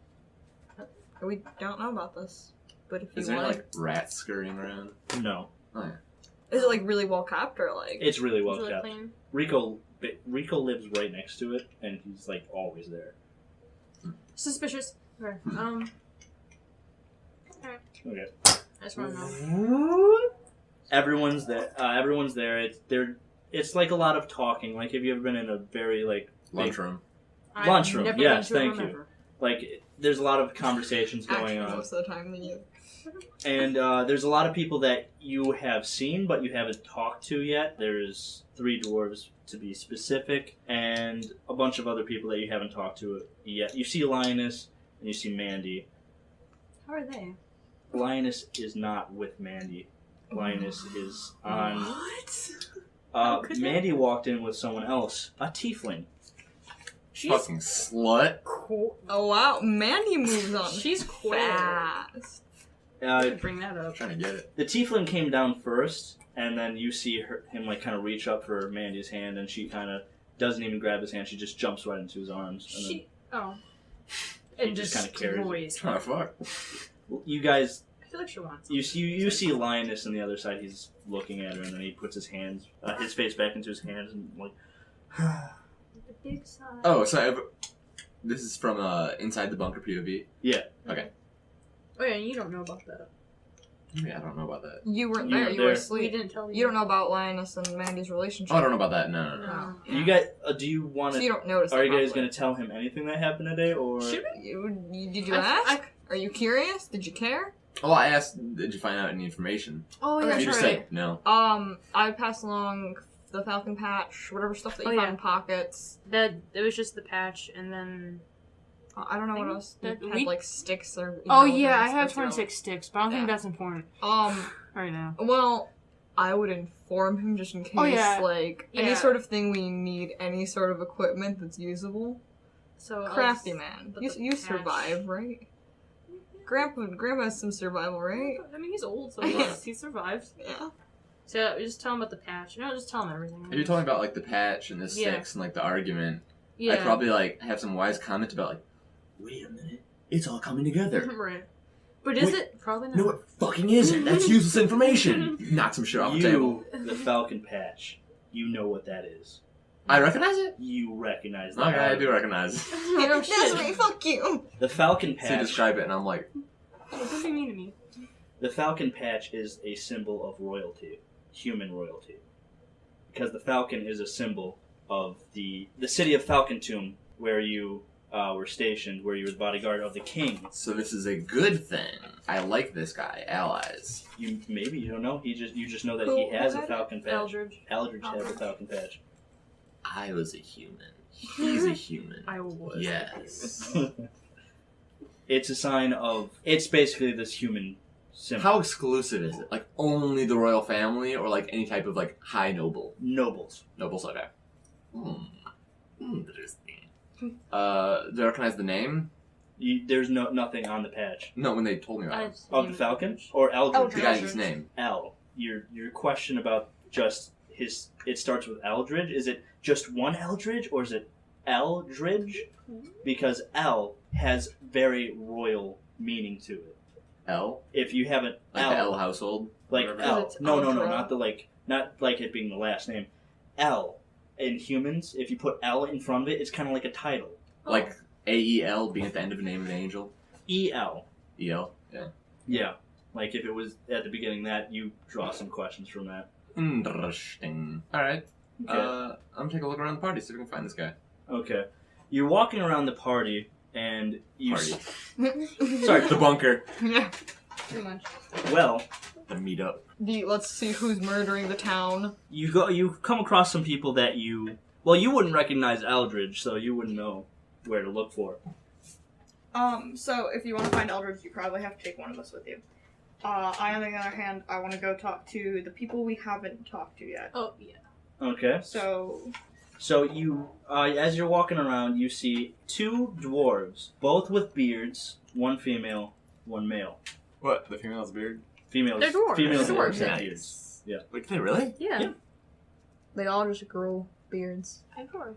Speaker 2: We don't know about this, but if
Speaker 6: Is
Speaker 2: you
Speaker 6: there
Speaker 2: want,
Speaker 6: like rats scurrying around?
Speaker 1: No.
Speaker 6: Oh yeah.
Speaker 2: is it like really well kept or like?
Speaker 1: It's really well
Speaker 4: it's really
Speaker 1: kept.
Speaker 4: clean.
Speaker 1: Rico lives right next to it, and he's, like, always there.
Speaker 4: Suspicious. Okay.
Speaker 1: Okay.
Speaker 4: I just want to know.
Speaker 1: Everyone's there. Everyone's there. It's like a lot of talking. Like, have you ever been in a very, like,
Speaker 6: Lunchroom.
Speaker 4: I've
Speaker 1: Lunchroom,
Speaker 4: never
Speaker 1: yes,
Speaker 4: been to a
Speaker 1: thank you.
Speaker 4: room
Speaker 1: like, there's a lot of conversations going
Speaker 2: Actually,
Speaker 1: on.
Speaker 2: most of the time than you.
Speaker 1: And there's a lot of people that you have seen, but you haven't talked to yet. There's 3 dwarves, to be specific, and a bunch of other people that you haven't talked to yet. You see Linus, and you see Mandy.
Speaker 4: How are they?
Speaker 1: Linus is not with Mandy. Linus is on...
Speaker 2: What?
Speaker 4: could
Speaker 1: Mandy walked in with someone else, a tiefling.
Speaker 4: She's
Speaker 6: Fucking slut.
Speaker 4: cool.
Speaker 2: Oh wow, Mandy moves on.
Speaker 4: She's quick.
Speaker 2: fast.
Speaker 4: Bring that up.
Speaker 6: Trying to get it.
Speaker 1: The tiefling came down first, and then you see him like kind of reach up for Mandy's hand, and she kind of doesn't even grab his hand. She just jumps right into his arms. And
Speaker 4: She. Oh.
Speaker 1: He
Speaker 4: And
Speaker 1: just
Speaker 4: just
Speaker 1: kinda carries it.
Speaker 4: destroys
Speaker 6: Oh
Speaker 4: her.
Speaker 6: fuck.
Speaker 1: then you guys,
Speaker 4: I feel like she wants.
Speaker 1: you see Linus on the other side. He's looking at her, and then he puts his hands, his face back into his hands, and like.
Speaker 4: The big side.
Speaker 6: Oh, so this is from inside the bunker POV.
Speaker 4: Oh yeah, you don't know about that.
Speaker 6: Yeah, I don't know about that.
Speaker 2: You weren't
Speaker 1: You
Speaker 2: there.
Speaker 1: weren't
Speaker 2: You
Speaker 1: there.
Speaker 2: were
Speaker 4: We
Speaker 2: asleep.
Speaker 4: didn't tell you.
Speaker 2: You don't know about Linus and Mandy's relationship.
Speaker 6: Oh, I don't know about that. No.
Speaker 4: No.
Speaker 1: You guys, do you want
Speaker 2: So you
Speaker 1: to?
Speaker 2: don't notice.
Speaker 1: Are
Speaker 2: it
Speaker 1: you guys
Speaker 2: probably.
Speaker 1: going to tell him anything that happened today, or?
Speaker 4: Should
Speaker 2: Did you
Speaker 4: I-
Speaker 2: ask? Are you curious? Did you care?
Speaker 6: Oh, I asked, did you find out any information?
Speaker 4: Oh
Speaker 2: Okay.
Speaker 4: yeah,
Speaker 2: That's
Speaker 6: You just
Speaker 2: right.
Speaker 6: said no.
Speaker 2: I passed along the falcon patch, whatever stuff that you
Speaker 4: Oh,
Speaker 2: found
Speaker 4: yeah.
Speaker 2: in pockets.
Speaker 4: That it was just the patch, and then
Speaker 2: I don't know what else.
Speaker 4: That
Speaker 2: It
Speaker 4: we-
Speaker 2: had, like, sticks or...
Speaker 4: oh yeah, I
Speaker 2: irrelevant.
Speaker 4: have
Speaker 2: That's
Speaker 4: 26 sticks, but I don't think
Speaker 2: Yeah.
Speaker 4: that's important right now.
Speaker 2: Well, I would inform him just in case,
Speaker 4: Oh, yeah.
Speaker 2: like,
Speaker 4: Yeah.
Speaker 2: any sort of thing we need, any sort of equipment that's usable.
Speaker 4: So
Speaker 2: Crafty man.
Speaker 4: but
Speaker 2: You
Speaker 4: the patch-
Speaker 2: survive, right? Grandma has some survival, right?
Speaker 4: I mean, he's old, so he survived.
Speaker 2: Yeah.
Speaker 4: So just tell him about the patch. No, just tell him everything.
Speaker 3: If you're talking about like the patch and the
Speaker 4: Yeah.
Speaker 3: sticks and like the argument,
Speaker 4: yeah.
Speaker 3: I'd probably like have some wise comment about like, wait a minute, it's all coming together.
Speaker 4: right. But is
Speaker 3: Wait,
Speaker 4: it? Probably not.
Speaker 3: No, it fucking isn't. That's useless information. Knock some shit off the table.
Speaker 1: The falcon patch. You know what that is.
Speaker 3: I recognize it.
Speaker 1: You recognize that.
Speaker 3: Okay, I do recognize it.
Speaker 4: Oh,
Speaker 2: That's
Speaker 4: shit.
Speaker 2: me, fuck you!
Speaker 1: The falcon
Speaker 3: So you
Speaker 1: patch.
Speaker 3: describe it, and I'm like,
Speaker 4: Don't be mean to me.
Speaker 1: The falcon patch is a symbol of royalty, human royalty, because the falcon is a symbol of the city of Falcontomb, where you were stationed, where you were the bodyguard of the king.
Speaker 3: so this is a good thing. I like this guy. Allies.
Speaker 1: You don't know. You just know that
Speaker 2: Who-
Speaker 1: he has
Speaker 2: who
Speaker 1: a
Speaker 2: had
Speaker 1: falcon patch.
Speaker 4: Eldridge.
Speaker 1: Eldridge has a falcon patch.
Speaker 3: I was a human. He's a human.
Speaker 4: I was.
Speaker 3: Yes.
Speaker 1: It's a sign of. It's basically this human symbol.
Speaker 3: How exclusive is it? Like only the royal family, or like any type of like high noble?
Speaker 1: Nobles.
Speaker 3: Nobles, okay. Interesting. Do I recognize the name?
Speaker 1: There's nothing on the patch.
Speaker 3: No, when they told me about it.
Speaker 1: Of the falcon or Eldridge.
Speaker 3: The guy's name.
Speaker 1: L. Your question about just his. It starts with Eldridge. Is it just one Eldridge or is it Eldridge? Because L has very royal meaning to it.
Speaker 3: L?
Speaker 1: If you have an
Speaker 3: Like
Speaker 1: L,
Speaker 3: the L household?
Speaker 1: like
Speaker 3: whatever.
Speaker 1: L.
Speaker 2: It's
Speaker 1: No,
Speaker 2: Eldra.
Speaker 1: not like it being the last name. L. In humans, if you put L in front of it, it's kind of like a title.
Speaker 3: Like AEL being at the end of a name of an angel?
Speaker 1: EL.
Speaker 3: EL? Yeah.
Speaker 1: Yeah. Like if it was at the beginning that, you draw some questions from that.
Speaker 3: Interesting. Alright.
Speaker 1: Okay.
Speaker 3: I'm gonna take a look around the party, see if we can find this guy.
Speaker 1: Okay. You're walking around the party, and you.
Speaker 3: Party.
Speaker 1: Sorry,
Speaker 3: The bunker.
Speaker 2: Yeah.
Speaker 4: Too much.
Speaker 1: Well,
Speaker 3: The meetup.
Speaker 2: Let's see who's murdering the town.
Speaker 1: you come across some people that you. Well, you wouldn't recognize Eldridge, so you wouldn't know where to look for.
Speaker 2: So if you want to find Eldridge, you probably have to take one of us with you. I, on the other hand, I want to go talk to the people we haven't talked to yet.
Speaker 4: Oh yeah.
Speaker 1: Okay. So you, as you're walking around, you see two dwarves, both with beards, one female, one male.
Speaker 3: What? The female's beard?
Speaker 1: Females.
Speaker 4: They're dwarves.
Speaker 1: Female
Speaker 2: They're
Speaker 1: dwarves
Speaker 2: dwarves,
Speaker 1: have
Speaker 2: yeah.
Speaker 1: beards. Yeah.
Speaker 3: Wait, can they really?
Speaker 4: Yeah.
Speaker 1: Yeah.
Speaker 2: They all just grow beards.
Speaker 4: Of course.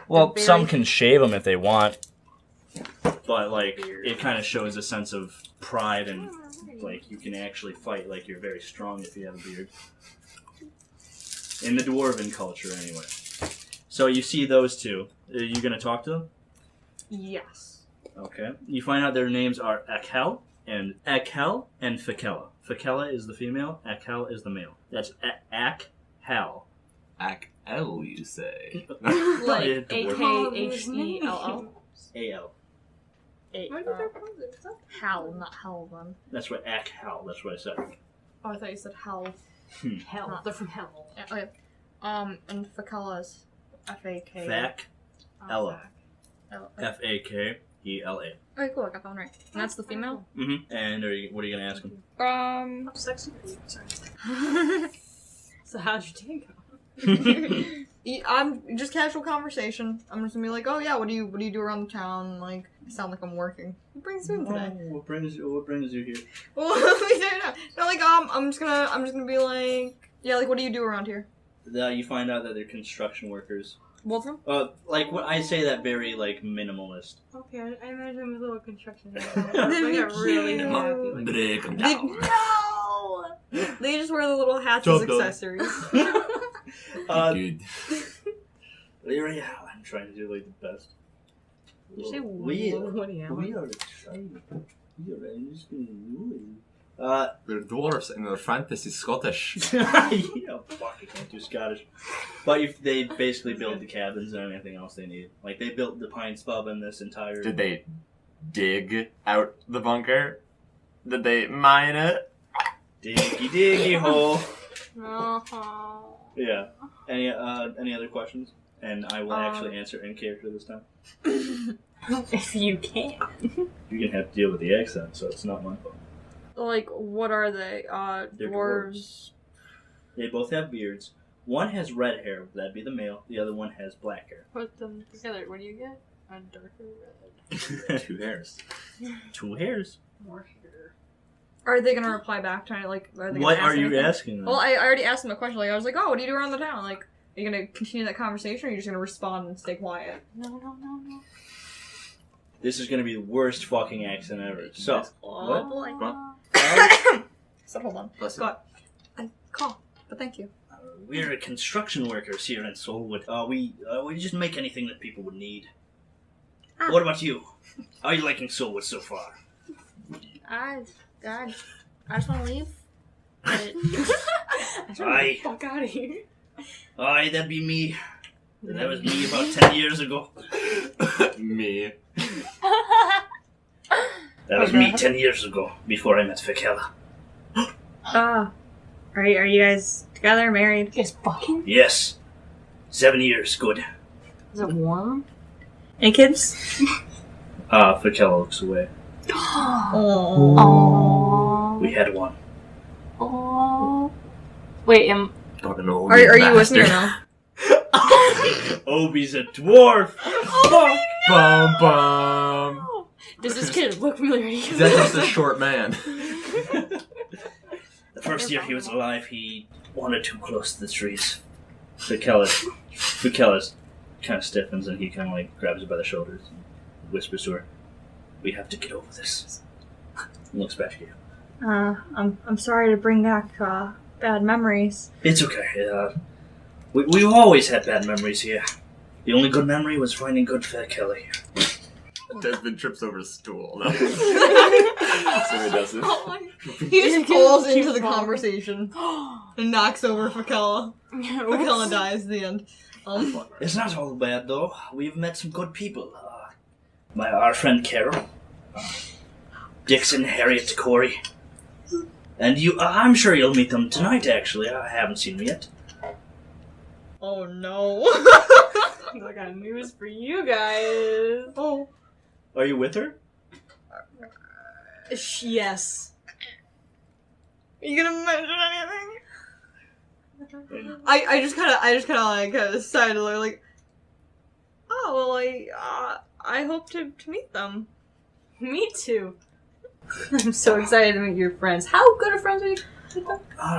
Speaker 1: Well,
Speaker 2: They're
Speaker 1: some
Speaker 2: very-
Speaker 1: can shave them if they want, but like it kind of shows a sense of pride and like you can actually fight. Like you're very strong if you have a beard. In the dwarven culture, anyway. So you see those two. Are you gonna talk to them?
Speaker 2: Yes.
Speaker 1: Okay. You find out their names are Akhel and Fakella. Fakella is the female. Akhel is the male. That's Akhel.
Speaker 3: Ak-L, you say?
Speaker 2: Like
Speaker 1: Yeah, dwarf.
Speaker 4: AKHELL.
Speaker 1: A-L.
Speaker 2: Hal, not Hal then.
Speaker 1: That's what Akhel. That's what I said.
Speaker 2: Oh, I thought you said Hal.
Speaker 4: Hell. They're from hell.
Speaker 2: Yeah, okay. And Fakella's F-A-K.
Speaker 1: Fak. Ella.
Speaker 2: L-
Speaker 1: F-A-K-E-L-A.
Speaker 2: Okay, cool, I got that one right. And that's the female?
Speaker 1: Mm-hmm. And what are you gonna ask him?
Speaker 4: How sexy are you? Sorry. So how'd your day go?
Speaker 2: I'm just casual conversation. I'm just gonna be like, oh yeah, what do you do around the town? Like, I sound like I'm working. What brings you in today?
Speaker 1: What brings you here?
Speaker 2: Well, we don't know. No, like, I'm just gonna be like, yeah, like, what do you do around here?
Speaker 1: You find out that they're construction workers.
Speaker 2: Both of them?
Speaker 1: Like when I say that, very like minimalist.
Speaker 4: Okay, I imagine them with little construction.
Speaker 2: That'd
Speaker 4: They
Speaker 2: be
Speaker 4: got really
Speaker 2: cute.
Speaker 4: happy. Like,
Speaker 3: Break 'em down.
Speaker 2: No! They just wear the little hats
Speaker 1: Chop
Speaker 2: as
Speaker 1: them.
Speaker 2: accessories.
Speaker 3: Good.
Speaker 1: Yeah, I'm trying to do like the best.
Speaker 4: you say
Speaker 1: We
Speaker 4: Woody Allen.
Speaker 1: are excited. We are just gonna
Speaker 3: They're dwarves and their fantasy Scottish.
Speaker 1: yeah, fuck, I can't do Scottish. But they basically build the cabins and anything else they need. Like, they built the pine spub in this entire...
Speaker 3: Did they dig out the bunker? Did they mine it?
Speaker 1: Diggy diggy hole.
Speaker 4: Oh.
Speaker 1: Yeah. Any other questions? And I will actually answer in character this time.
Speaker 4: If you can.
Speaker 1: You're gonna have to deal with the accent, so it's not my fault.
Speaker 2: Like, what are they?
Speaker 1: They're
Speaker 2: Dwarves.
Speaker 1: They both have beards. One has red hair, that'd be the male. The other one has black hair.
Speaker 4: Put them together. What do you get? A darker red.
Speaker 3: 2 hairs.
Speaker 1: 2 hairs.
Speaker 4: More hair.
Speaker 2: Are they gonna reply back to it? Like, are they
Speaker 1: What
Speaker 2: gonna ask
Speaker 1: are you
Speaker 2: anything?
Speaker 1: asking them?
Speaker 2: Well, I already asked them a question. Like, I was like, "Oh, what do you do around the town?" Like, are you gonna continue that conversation, or are you just gonna respond and stay quiet?
Speaker 4: No.
Speaker 1: This is gonna be the worst fucking accent ever. So, what?
Speaker 2: boy.
Speaker 3: Well,
Speaker 2: So hold on.
Speaker 3: bless you.
Speaker 2: But I call. But thank you.
Speaker 1: We're construction workers here in Soulwood. We just make anything that people would need.
Speaker 5: Ah.
Speaker 1: What about you? How are you liking Soulwood so far?
Speaker 5: I just want to leave. But
Speaker 1: Aye.
Speaker 4: Fuck out of here.
Speaker 1: Aye, that'd be me. That was me about 10 years ago.
Speaker 3: Me.
Speaker 1: That was me 10 years ago, before I met Fikella.
Speaker 2: Are you guys together, married?
Speaker 4: You guys fucking?
Speaker 1: Yes. 7 years, good.
Speaker 4: Is it warm?
Speaker 2: Any kids?
Speaker 1: Fikella looks away.
Speaker 2: Oh.
Speaker 4: Aww.
Speaker 1: We had one.
Speaker 4: Aww. Wait,
Speaker 3: Fucking old
Speaker 2: Are you with me or no?
Speaker 1: Obi's a dwarf!
Speaker 2: Oh,
Speaker 3: Bum bum.
Speaker 4: does this kid look familiar to you?
Speaker 3: That's just a short man.
Speaker 1: The first year he was alive, he wandered too close to the trees. Fikella's kind of stiffens and he kind of like grabs her by the shoulders and whispers to her, "We have to get over this." And looks back at you.
Speaker 2: I'm sorry to bring back bad memories.
Speaker 1: It's okay. We've always had bad memories here. The only good memory was finding good Fikella here.
Speaker 3: Desmond trips over a stool. No. Sorry, Desmond.
Speaker 2: He just
Speaker 4: Keep
Speaker 2: falls into the
Speaker 4: falling.
Speaker 2: conversation and knocks over Fikella. Fikella dies at the end.
Speaker 1: It's not all bad though. We've met some good people. Our friend Carol, Dixon, Harriet, Corey, and you. I'm sure you'll meet them tonight. Actually, I haven't seen them yet.
Speaker 2: Oh no.
Speaker 4: I got news for you guys.
Speaker 2: Oh.
Speaker 1: Are you with her?
Speaker 4: Yes.
Speaker 2: Are you gonna mention anything? I just kind of sighed a little, like, oh well, I hope to meet them.
Speaker 4: Me too. I'm so excited to meet your friends. How good of friends are you?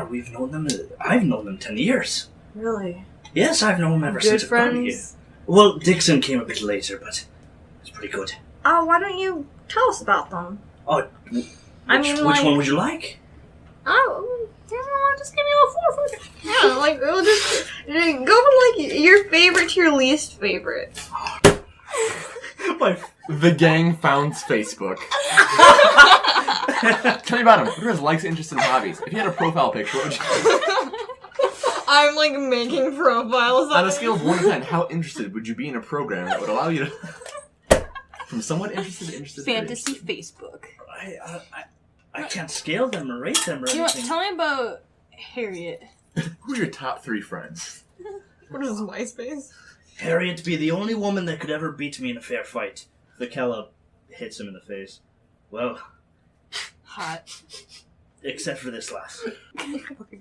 Speaker 1: We've known them. I've known them 10 years.
Speaker 4: Really?
Speaker 1: Yes, I've known them ever
Speaker 4: Good
Speaker 1: since I've gone here.
Speaker 4: friends?
Speaker 1: Well, Dixon came a bit later, but it's pretty good.
Speaker 2: Why don't you tell us about them?
Speaker 1: Oh,
Speaker 2: I
Speaker 1: which
Speaker 2: mean, like-
Speaker 1: one would you like?
Speaker 2: Just give me a 4. Yeah, like, we'll just go from, like, your favorite to your least favorite.
Speaker 3: The gang found Facebook. Tell me about him. What are his likes, interests, and hobbies? If you had a profile picture, what would you...
Speaker 2: I'm, like, making profiles.
Speaker 3: On a scale of 1 to 10, how interested would you be in a program that would allow you to... From somewhat interested to interested to
Speaker 4: Fantasy
Speaker 3: interested?
Speaker 4: Facebook.
Speaker 1: I can't scale them or rate them or
Speaker 4: You know what?
Speaker 1: anything.
Speaker 4: Tell me about Harriet.
Speaker 3: Who are your top 3 friends?
Speaker 2: What is MySpace?
Speaker 1: Harriet be the only woman that could ever beat me in a fair fight. Fikella hits him in the face. Well,
Speaker 4: Hot.
Speaker 1: except for this last.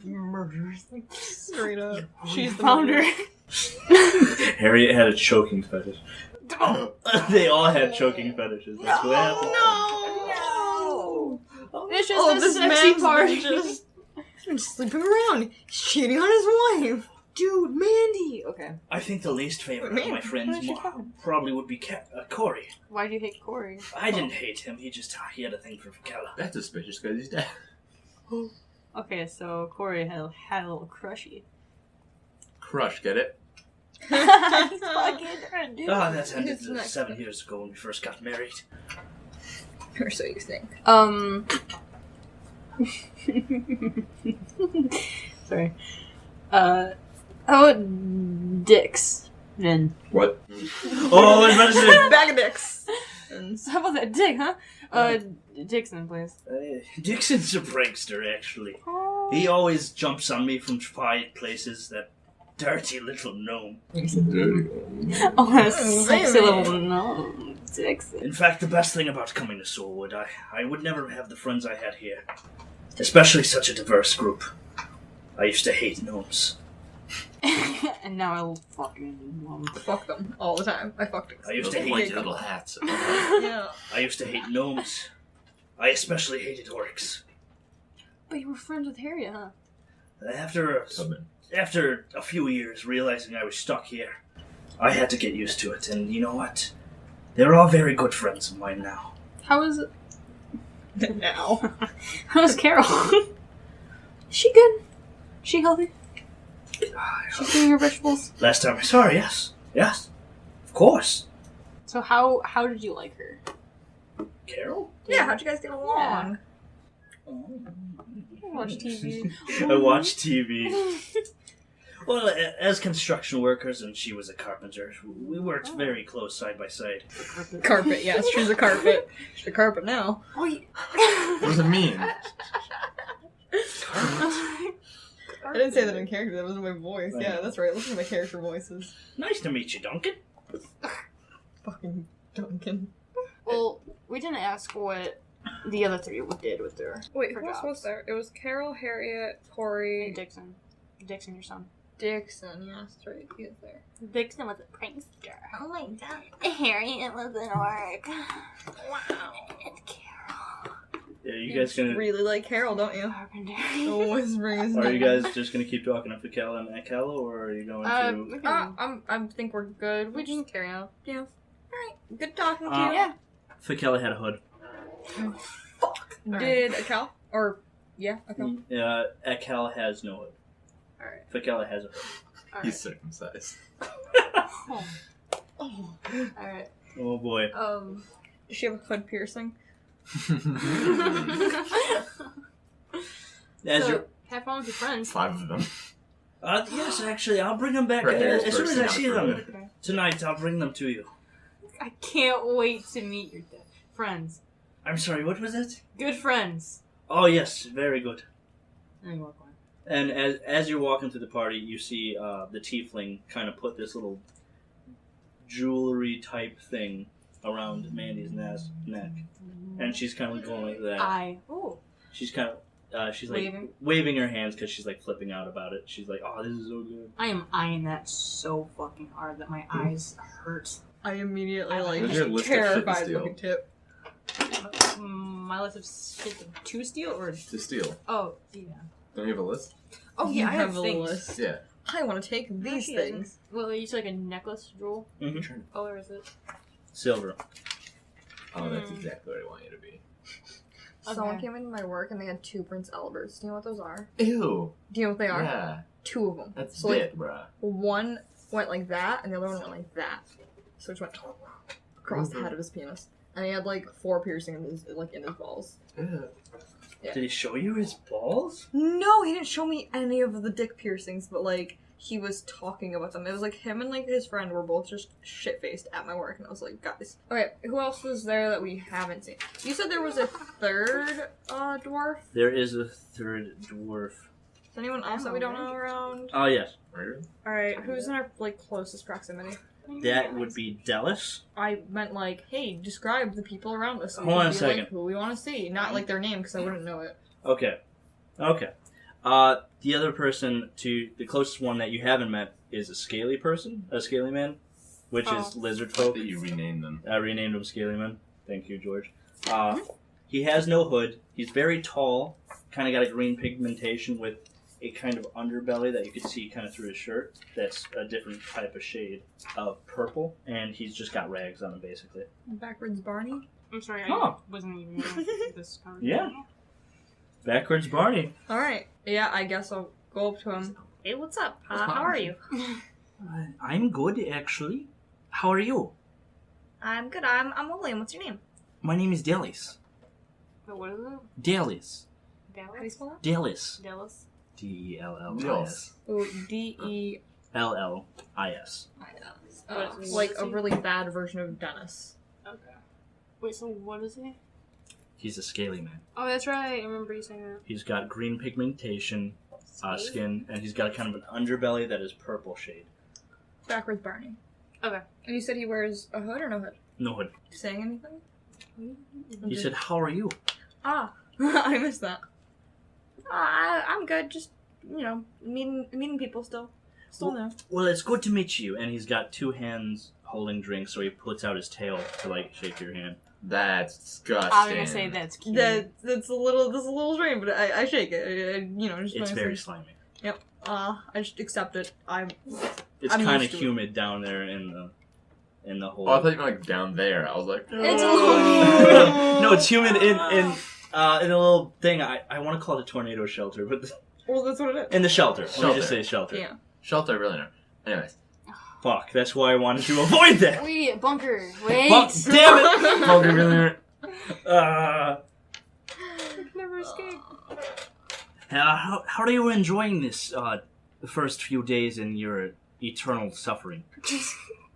Speaker 4: Murderers.
Speaker 2: Straight up. She's the
Speaker 4: Found her.
Speaker 1: Harriet had a choking fetish. They all had choking fetishes. That's what happened.
Speaker 2: No!
Speaker 4: It's just the sexy
Speaker 2: man's
Speaker 4: part.
Speaker 2: just sleeping around. He's cheating on his wife.
Speaker 4: Dude, Mandy. Okay.
Speaker 1: I think the least favorite of my friends
Speaker 4: What's your problem?
Speaker 1: probably would be Corey.
Speaker 4: Why'd you hate Corey?
Speaker 1: I didn't hate him. He had a thing for Fikella.
Speaker 3: That's suspicious because he's dead.
Speaker 4: Okay, so Corey had a little crushy.
Speaker 3: Crush, get it?
Speaker 4: He's fucking her, dude.
Speaker 1: Oh, that's ended
Speaker 2: It's not
Speaker 1: 7 years ago when we first got married.
Speaker 2: Or so you think.
Speaker 4: Sorry. How about dicks? Then.
Speaker 3: What?
Speaker 1: Oh, I was about to say.
Speaker 2: Bag of dicks. And
Speaker 4: How about that dick, huh? Dixon, please.
Speaker 1: Dixon's a prankster, actually. He always jumps on me from quiet places that dirty little gnome.
Speaker 6: Dirty.
Speaker 4: Oh, that's sexy little no. Sexy.
Speaker 1: In fact, the best thing about coming to Soulwood, I would never have the friends I had here. Especially such a diverse group. I used to hate gnomes.
Speaker 4: And now I fucking love them.
Speaker 2: Fuck them all the time. I fucked them.
Speaker 1: I used to
Speaker 3: Those
Speaker 1: hate
Speaker 3: pointy
Speaker 1: them.
Speaker 3: little hats.
Speaker 2: Yeah.
Speaker 1: I used to hate gnomes. I especially hated orcs.
Speaker 4: But you were friends with Harry, huh?
Speaker 1: After a few years realizing I was stuck here, I had to get used to it, and you know what? They're all very good friends of mine now.
Speaker 4: How is it?
Speaker 2: Now.
Speaker 4: How's Carol? Is she good? She healthy? She's eating her vegetables?
Speaker 1: Last time I saw her, yes. Yes. Of course.
Speaker 4: So how did you like her?
Speaker 1: Carol?
Speaker 2: Yeah, how'd you guys get along?
Speaker 4: Watch TV.
Speaker 1: I watch TV. Well, as construction workers, and she was a carpenter, we worked very close side by side.
Speaker 2: Carpet, yes, she's a carpet. She's a carpet now.
Speaker 4: Wait.
Speaker 3: What does it mean?
Speaker 2: I didn't say that in character, that was in my voice.
Speaker 1: Right.
Speaker 2: Yeah, that's right. Listen to my character voices.
Speaker 1: Nice to meet you, Duncan.
Speaker 2: Fucking Duncan.
Speaker 4: Well, we didn't ask what the other three did with their
Speaker 2: Wait,
Speaker 4: her
Speaker 2: who else
Speaker 4: jobs.
Speaker 2: was there? It was Carol, Harriet,
Speaker 4: And
Speaker 2: Corey,
Speaker 4: Dixon. Dixon, your son.
Speaker 2: Dixon. Yeah, that's right. He was there.
Speaker 4: Dixon was a prankster.
Speaker 5: Oh my god.
Speaker 4: Harriet was an orc.
Speaker 2: Wow.
Speaker 4: And Carol.
Speaker 1: Yeah, you guys gonna?
Speaker 2: really like Carol, don't you?
Speaker 4: Carpenter.
Speaker 2: Always bring his
Speaker 1: Are you
Speaker 2: name.
Speaker 1: guys just gonna keep talking to Fikella and Akella, or are you going to?
Speaker 4: We can,
Speaker 2: I think we're good.
Speaker 4: we can carry on.
Speaker 2: Yeah. Alright. Good talking to you.
Speaker 4: Yeah.
Speaker 1: Fikella had a hood.
Speaker 2: Did Akel? Or, yeah, Akel.
Speaker 1: Akella has no hood.
Speaker 2: Alright.
Speaker 1: Fikella has a hood.
Speaker 3: He's circumcised.
Speaker 4: Oh. Alright.
Speaker 1: Oh boy.
Speaker 2: Does she have a hood piercing?
Speaker 1: As
Speaker 4: So,
Speaker 1: you're,
Speaker 4: have fun with your friends.
Speaker 3: 5 of them.
Speaker 1: yes, actually, I'll bring them back
Speaker 3: Her hair is
Speaker 1: as soon as I
Speaker 3: bursting
Speaker 1: see
Speaker 3: out
Speaker 1: them
Speaker 3: through it.
Speaker 1: tonight. I'll bring them to you.
Speaker 4: I can't wait to meet your friends.
Speaker 1: I'm sorry. What was it?
Speaker 4: Good friends.
Speaker 1: Oh yes, very good.
Speaker 4: And you walk away.
Speaker 1: And as you're walking through the party, you see the tiefling kind of put this little jewelry type thing around Mandy's neck, and she's kind of going like that. She's kind of she's like waving her hands because she's like flipping out about it. She's like, "Oh, this is so good."
Speaker 4: I am eyeing that so fucking hard that my eyes hurt.
Speaker 2: I immediately,
Speaker 3: Where's your list of shit to
Speaker 2: terrified
Speaker 3: steal?
Speaker 2: looking tip.
Speaker 4: My list of shit to steal or
Speaker 3: To steal.
Speaker 4: oh yeah.
Speaker 3: Don't you have a list?
Speaker 4: Oh yeah, I have
Speaker 2: a
Speaker 4: things.
Speaker 2: list.
Speaker 3: Yeah.
Speaker 2: I want to take these
Speaker 4: She doesn't.
Speaker 2: things.
Speaker 4: Well, you said like a necklace jewel.
Speaker 1: Mm-hmm.
Speaker 4: Oh, where is it?
Speaker 1: Silver.
Speaker 3: Oh, that's exactly where I want you to be.
Speaker 2: Someone
Speaker 4: Okay.
Speaker 2: came into my work and they had 2 Prince Alberts. Do you know what those are?
Speaker 3: Ew.
Speaker 2: Do you know what they are?
Speaker 3: Yeah.
Speaker 2: 2 of them.
Speaker 3: That's
Speaker 2: so like,
Speaker 3: it, bruh.
Speaker 2: one went like that and the other one went like that. So it just went across the head of his penis. And he had like 4 piercings in his balls.
Speaker 3: Ew.
Speaker 2: Yeah.
Speaker 1: Did he show you his balls?
Speaker 2: No, he didn't show me any of the dick piercings, but like he was talking about them. It was like him and like his friend were both just shit faced at my work, and I was like, guys. Okay, who else was there that we haven't seen? You said there was a 3rd dwarf.
Speaker 1: There is a 3rd dwarf.
Speaker 2: Is anyone else that we don't know around?
Speaker 1: Oh yes,
Speaker 3: Murder?
Speaker 2: All right, who's in our like closest proximity?
Speaker 1: that would be Delis.
Speaker 2: I meant like, hey, describe the people around us. So we
Speaker 1: Hold
Speaker 2: can
Speaker 1: on a
Speaker 2: be,
Speaker 1: second.
Speaker 2: Like, who we want to see, not like their name because I wouldn't know it.
Speaker 1: Okay. The other person to the closest one that you haven't met is a scaly man, which is lizard
Speaker 3: Like
Speaker 1: folk.
Speaker 3: that you rename them.
Speaker 1: I renamed him Scaly Man. Thank you, George. He has no hood. He's very tall. Kind of got a green pigmentation with a kind of underbelly that you could see kind of through his shirt. That's a different type of shade of purple, and he's just got rags on him, basically.
Speaker 2: Backwards Barney.
Speaker 4: I'm sorry,
Speaker 1: Oh.
Speaker 4: I wasn't even in this conversation.
Speaker 1: Yeah. Backwards Barney.
Speaker 2: All right, yeah, I guess I'll go up to him.
Speaker 5: Hey, what's up? How are you?
Speaker 1: I'm good, actually. How are you?
Speaker 5: I'm good. I'm William. What's your name?
Speaker 1: My name is Delis.
Speaker 4: Wait, what is it?
Speaker 1: Delis.
Speaker 2: How do you spell that?
Speaker 1: Delis.
Speaker 4: Dallas?
Speaker 1: D-E-L-L-I-S.
Speaker 2: Oh, D-E.
Speaker 1: L-L-I-S.
Speaker 2: Like a really bad version of Dennis.
Speaker 4: Okay. Wait, so what is he?
Speaker 1: He's a scaly man.
Speaker 4: Oh, that's right. I remember you saying that.
Speaker 1: He's got green pigmentation, skin, and he's got kind of an underbelly that is purple shade.
Speaker 2: Backwards Barney.
Speaker 4: Okay.
Speaker 2: And you said he wears a hood or no hood?
Speaker 1: No hood.
Speaker 2: Saying anything?
Speaker 1: He said, "How are you?"
Speaker 2: Ah, I missed that. I'm good. Just meeting people still. Still there.
Speaker 1: Well, it's good to meet you. And he's got two hands holding drinks, so he puts out his tail to like shake your hand.
Speaker 3: That's disgusting.
Speaker 4: I was gonna say that's cute.
Speaker 2: That's a little strange, but I shake it. Just
Speaker 1: It's
Speaker 2: nicely.
Speaker 1: very slimy.
Speaker 2: Yep. I just accept it. I'm
Speaker 1: It's kind of
Speaker 2: used to it.
Speaker 1: humid down there in the hole.
Speaker 3: Oh, I thought you were like down there. I was like,
Speaker 4: It's a little.
Speaker 1: No, it's humid in a little thing. I want to call it a tornado shelter, but
Speaker 2: well, that's what it is.
Speaker 1: in the shelter. Let me
Speaker 3: Shelter.
Speaker 1: just say shelter.
Speaker 2: Yeah.
Speaker 3: shelter, really no. Anyways.
Speaker 1: Fuck, that's why I wanted to avoid that.
Speaker 4: Wait, bunker. Wait.
Speaker 1: Damn it!
Speaker 3: Bunker, really
Speaker 4: Never escape.
Speaker 1: How are you enjoying this, the first few days in your eternal suffering?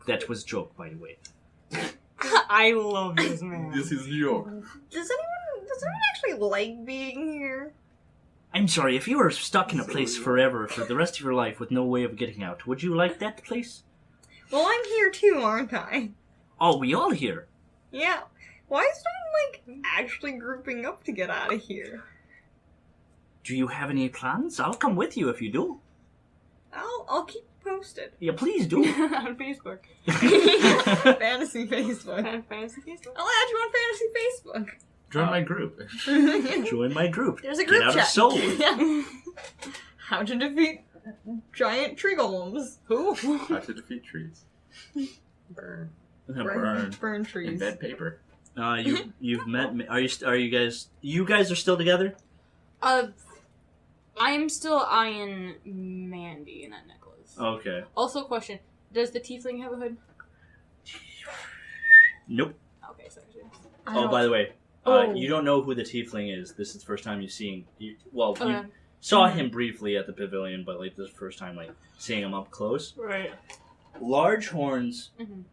Speaker 1: That was joke, by the way.
Speaker 4: I love this man.
Speaker 3: This is New York.
Speaker 2: Does anyone actually like being here?
Speaker 1: I'm sorry, if you were stuck in a place forever for the rest of your life with no way of getting out, would you like that place?
Speaker 2: Well, I'm here too, aren't I?
Speaker 1: Oh, we all here.
Speaker 2: Yeah. Why is no one actually grouping up to get out of here?
Speaker 1: Do you have any plans? I'll come with you if you do.
Speaker 2: I'll keep you posted.
Speaker 1: Yeah, please do.
Speaker 4: On Facebook.
Speaker 2: Fantasy Facebook.
Speaker 4: Fantasy Facebook.
Speaker 2: I'll add you on Fantasy Facebook.
Speaker 3: Join my group.
Speaker 1: Join my group.
Speaker 2: There's a group
Speaker 1: Get out
Speaker 2: chat.
Speaker 1: of Soulwood.
Speaker 2: Yeah. How to defeat giant tree golems. Who?
Speaker 3: How to defeat trees.
Speaker 4: Burn.
Speaker 1: Burn.
Speaker 2: Burn trees.
Speaker 3: Embed paper.
Speaker 1: You've met me. Are you guys? You guys are still together?
Speaker 4: I'm still eyeing Mandy in that necklace.
Speaker 1: Okay.
Speaker 4: Also, question: does the tiefling have a hood?
Speaker 1: Nope.
Speaker 4: Okay, sorry.
Speaker 1: Oh, by the way,
Speaker 2: Oh.
Speaker 1: you don't know who the tiefling is. This is the first time you've seen. You saw
Speaker 4: Mm-hmm.
Speaker 1: him briefly at the pavilion, but like this is the first time like seeing him up close.
Speaker 4: Right.
Speaker 1: Large horns
Speaker 4: Mhm.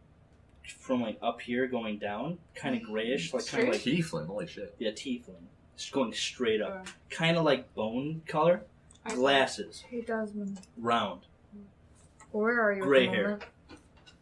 Speaker 1: from like up here going down, kind of grayish, like kind of like
Speaker 3: Tiefling, holy shit.
Speaker 1: yeah, tiefling. Just going straight up,
Speaker 4: Okay.
Speaker 1: kind of like bone color.
Speaker 4: I see.
Speaker 1: Glasses,
Speaker 2: Hey, Desmond.
Speaker 1: round.
Speaker 2: Where are you
Speaker 1: Gray
Speaker 2: at the
Speaker 1: hair.
Speaker 2: moment?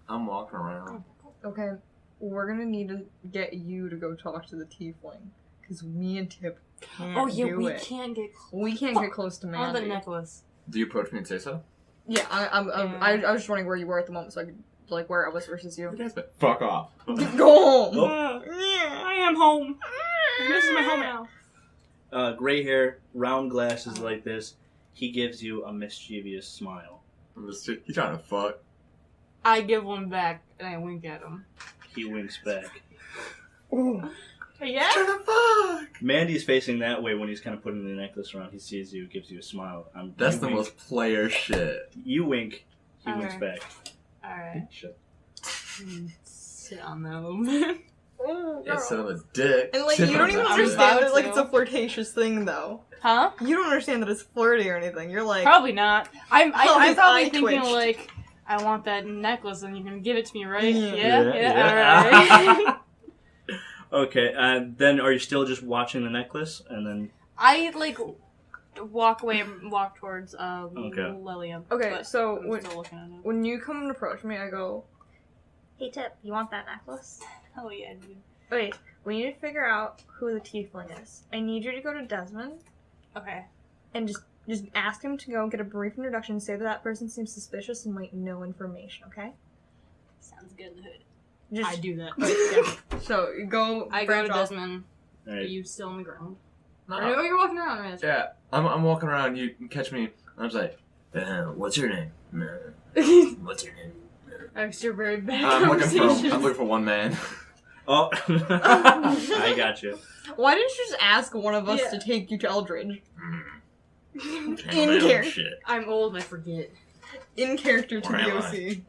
Speaker 3: I'm walking around.
Speaker 2: Okay, we're gonna need to get you to go talk to the tiefling. Because me and Tip can't
Speaker 4: Oh yeah,
Speaker 2: do
Speaker 4: we
Speaker 2: it.
Speaker 4: can't get
Speaker 2: We can't get close to
Speaker 4: on the
Speaker 2: Mandy.
Speaker 4: necklace.
Speaker 3: Do you approach me and say so?
Speaker 2: Yeah, I was just wondering where you were at the moment so I could, like, where I was versus you.
Speaker 3: Fuck off.
Speaker 2: Go home!
Speaker 1: Oh.
Speaker 4: I am home. This is my home now.
Speaker 1: Gray hair, round glasses like this. He gives you a mischievous smile.
Speaker 3: You trying to fuck?
Speaker 4: I give one back and I wink at him.
Speaker 1: He winks back.
Speaker 4: Yeah.
Speaker 3: Trying to fuck!
Speaker 1: Mandy's facing that way when he's kind of putting the necklace around. He sees you, gives you a smile.
Speaker 3: That's
Speaker 1: you
Speaker 3: the
Speaker 1: wink.
Speaker 3: most player shit.
Speaker 1: You wink. He winks
Speaker 4: Okay.
Speaker 1: back.
Speaker 4: All right.
Speaker 3: Shit.
Speaker 4: Sit on that a little bit.
Speaker 3: Yeah, sit on the dick.
Speaker 2: And, like,
Speaker 3: Sit
Speaker 2: you
Speaker 3: on
Speaker 2: don't even
Speaker 3: the
Speaker 4: I'm
Speaker 3: dick.
Speaker 2: understand
Speaker 4: about
Speaker 2: that, like,
Speaker 4: to.
Speaker 2: it's a flirtatious thing, though.
Speaker 4: Huh?
Speaker 2: You don't understand that it's flirty or anything. You're like,
Speaker 4: Probably not. I'm
Speaker 2: his
Speaker 4: probably
Speaker 2: eye
Speaker 4: thinking
Speaker 2: twitched.
Speaker 4: like, I want that necklace and you can give it to me, right?
Speaker 2: Yeah.
Speaker 4: Yeah. All right.
Speaker 1: Okay, then are you still just watching the necklace? And then
Speaker 4: I like walk away and walk towards
Speaker 1: Okay.
Speaker 4: Lilium.
Speaker 2: Okay,
Speaker 4: but
Speaker 2: so
Speaker 4: I'm
Speaker 2: when,
Speaker 4: still looking at it.
Speaker 2: when you come and approach me, I go,
Speaker 5: Hey Tip, you want that necklace?
Speaker 4: Hell yeah, dude.
Speaker 5: Wait, we need to figure out who the tiefling is. I need you to go to Desmond
Speaker 4: Okay.
Speaker 5: and just ask him to go get a brief introduction, say that person seems suspicious and might know information, okay?
Speaker 4: Sounds good in the hood.
Speaker 5: Just
Speaker 4: I do that.
Speaker 2: yeah. So you go,
Speaker 4: I go
Speaker 2: branch
Speaker 4: to
Speaker 2: off.
Speaker 4: Desmond. Are
Speaker 1: alright.
Speaker 4: you still on the ground?
Speaker 3: No.
Speaker 4: Oh, you're walking around, right?
Speaker 3: Yeah, I'm walking around. You catch me. I'm just like, what's your name? What's your name?
Speaker 4: Extra very bad
Speaker 3: I'm
Speaker 4: conversation.
Speaker 3: looking for one man.
Speaker 1: Oh, I got you.
Speaker 2: Why didn't you just ask one of us
Speaker 4: Yeah.
Speaker 2: to take you to Eldridge?
Speaker 3: In
Speaker 2: character.
Speaker 4: I'm old, I forget.
Speaker 2: In character to
Speaker 3: Or
Speaker 2: the
Speaker 3: am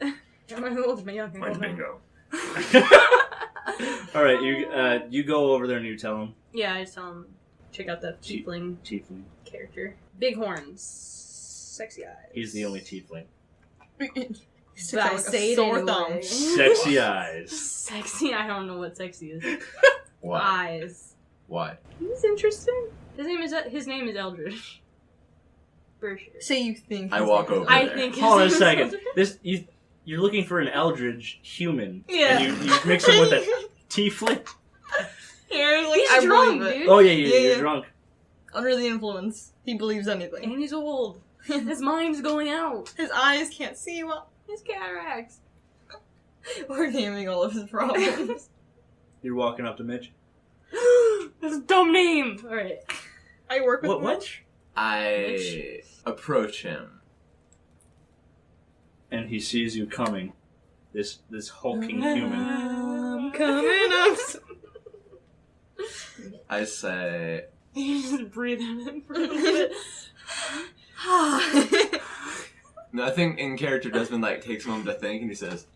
Speaker 2: OC.
Speaker 4: Am I old? Am I young?
Speaker 3: Mine's bingo.
Speaker 1: All right, you go over there and you tell him.
Speaker 4: Yeah, I just tell him, check out that tiefling
Speaker 1: Tiefling.
Speaker 4: character. Big horns. Sexy eyes.
Speaker 1: He's the only tiefling.
Speaker 2: Sticks out
Speaker 4: I
Speaker 2: like a
Speaker 4: say it
Speaker 2: sore
Speaker 4: anyway.
Speaker 2: thumb.
Speaker 1: Sexy eyes.
Speaker 4: Sexy, I don't know what sexy is.
Speaker 3: Why?
Speaker 4: Eyes.
Speaker 3: Why?
Speaker 4: He's interesting. His name is Eldridge. For sure.
Speaker 2: Say you think.
Speaker 3: I
Speaker 2: his
Speaker 3: walk
Speaker 2: name is
Speaker 3: over
Speaker 4: I
Speaker 3: there.
Speaker 4: think.
Speaker 1: Hold on a
Speaker 4: his name
Speaker 1: second.
Speaker 4: is-
Speaker 1: You're looking for an Eldridge human.
Speaker 4: Yeah.
Speaker 1: And you mix him with a tiefling.
Speaker 2: Here, like,
Speaker 4: He's
Speaker 2: I
Speaker 4: drunk,
Speaker 2: believe it.
Speaker 4: dude.
Speaker 1: Oh
Speaker 2: Yeah,
Speaker 1: you're
Speaker 2: yeah.
Speaker 1: drunk.
Speaker 2: Under the influence, he believes anything.
Speaker 4: And he's old. His mind's going out.
Speaker 2: His eyes can't see well.
Speaker 4: His cataracts.
Speaker 2: We're naming all of his problems.
Speaker 1: You're walking up to Mitch.
Speaker 4: That's a dumb name. All right.
Speaker 2: I work with
Speaker 1: What?
Speaker 2: Mitch.
Speaker 3: I approach him.
Speaker 1: And he sees you coming. This hulking human.
Speaker 4: I'm coming up.
Speaker 3: I say,
Speaker 4: You just breathe in it for a little bit.
Speaker 3: no, I think in character Desmond like takes a moment to think, and he says,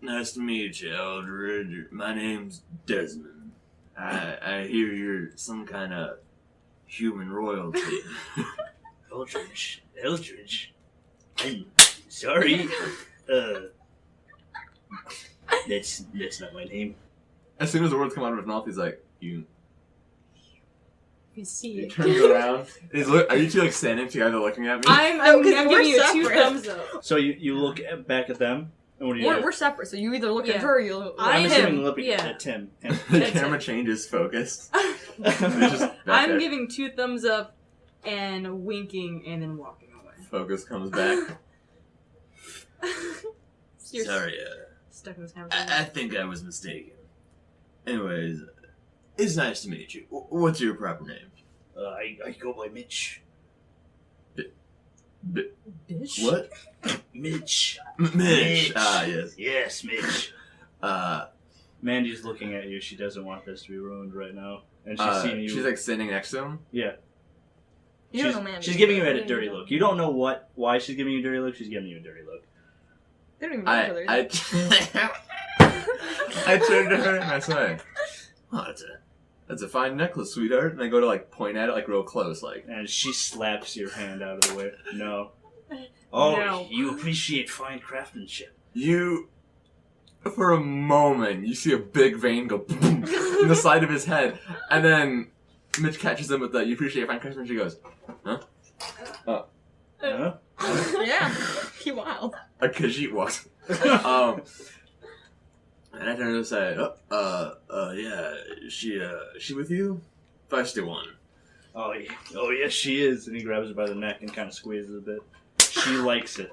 Speaker 6: Nice to meet you, Eldred. My name's Desmond. I hear you're some kind of human royalty.
Speaker 1: Eldridge. I'm sorry. That's not my name.
Speaker 3: as soon as the words come out of his mouth, he's like, you.
Speaker 4: You see
Speaker 3: He
Speaker 4: it.
Speaker 3: turns around. Are you two like standing together looking at me?
Speaker 4: I'm
Speaker 2: No, 'cause
Speaker 4: giving
Speaker 2: we're
Speaker 4: you two
Speaker 2: separate.
Speaker 4: thumbs up.
Speaker 1: So you look back at them, and what do you do?
Speaker 2: We're separate, so you either look
Speaker 4: Yeah.
Speaker 2: at her or you look
Speaker 1: I'm
Speaker 4: I
Speaker 1: assuming
Speaker 4: am-
Speaker 1: looking
Speaker 4: yeah.
Speaker 1: at Tim.
Speaker 3: the
Speaker 4: That's
Speaker 3: camera
Speaker 4: it.
Speaker 3: changes focus. It's just back
Speaker 4: I'm
Speaker 3: there.
Speaker 4: giving two thumbs up and winking and then walking away.
Speaker 3: Focus comes back.
Speaker 4: You're
Speaker 6: Sorry,
Speaker 4: stuck in this conversation.
Speaker 6: I think I was mistaken. Anyways, it's nice to meet you. What's your proper name?
Speaker 1: I go by Mitch.
Speaker 4: Bitch.
Speaker 6: What?
Speaker 1: Mitch.
Speaker 6: Mitch. Ah, yes.
Speaker 1: Yes, Mitch.
Speaker 6: Uh,
Speaker 1: Mandy's looking at you. She doesn't want this to be ruined right now, and she's seeing you.
Speaker 3: She's like standing next to him.
Speaker 1: yeah.
Speaker 2: You don't know Mandy.
Speaker 1: She's giving you a dirty look. You don't know why she's giving you a dirty look. She's giving you a dirty look.
Speaker 2: They don't even know each other.
Speaker 3: I turn to her and I say, "Oh, that's a fine necklace, sweetheart." And I go to like point at it like real close, like.
Speaker 1: And she slaps your hand out of the way. No. Oh,
Speaker 4: No.
Speaker 1: you appreciate fine craftsmanship.
Speaker 3: You, for a moment, you see a big vein go boom in the side of his head, and then Mitch catches him with the "You appreciate fine craftsmanship." She goes,
Speaker 1: Huh?
Speaker 2: Yeah. He wild.
Speaker 3: "A Khajiit walks." And I turn to say,
Speaker 6: yeah. She with you?
Speaker 3: "Feisty one."
Speaker 1: Oh, yes, she is. And he grabs her by the neck and kind of squeezes a bit. She likes it.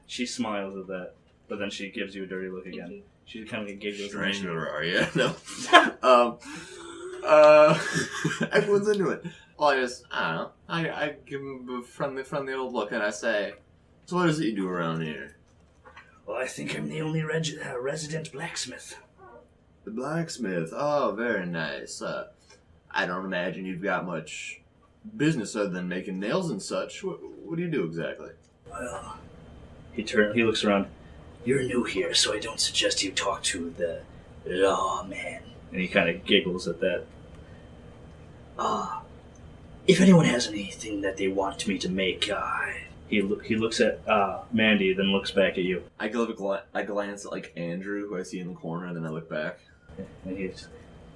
Speaker 1: She smiles at that, but then she gives you a dirty look again. She kind of giggles.
Speaker 6: Strangler, are you? No.
Speaker 3: Everyone's into it. Well, I don't know. I give him a friendly old look, and I say,
Speaker 6: So what does he do around here?
Speaker 1: Well, I think I'm the only resident blacksmith.
Speaker 6: The blacksmith. Oh, very nice. I don't imagine you've got much business other than making nails and such. What do you do exactly?
Speaker 1: Well, he looks around. You're new here, so I don't suggest you talk to the lawman. And he kind of giggles at that. If anyone has anything that they want me to make, he looks at Mandy, then looks back at you.
Speaker 3: I give I glance at like Andrew, who I see in the corner, and then I look back.
Speaker 1: And he's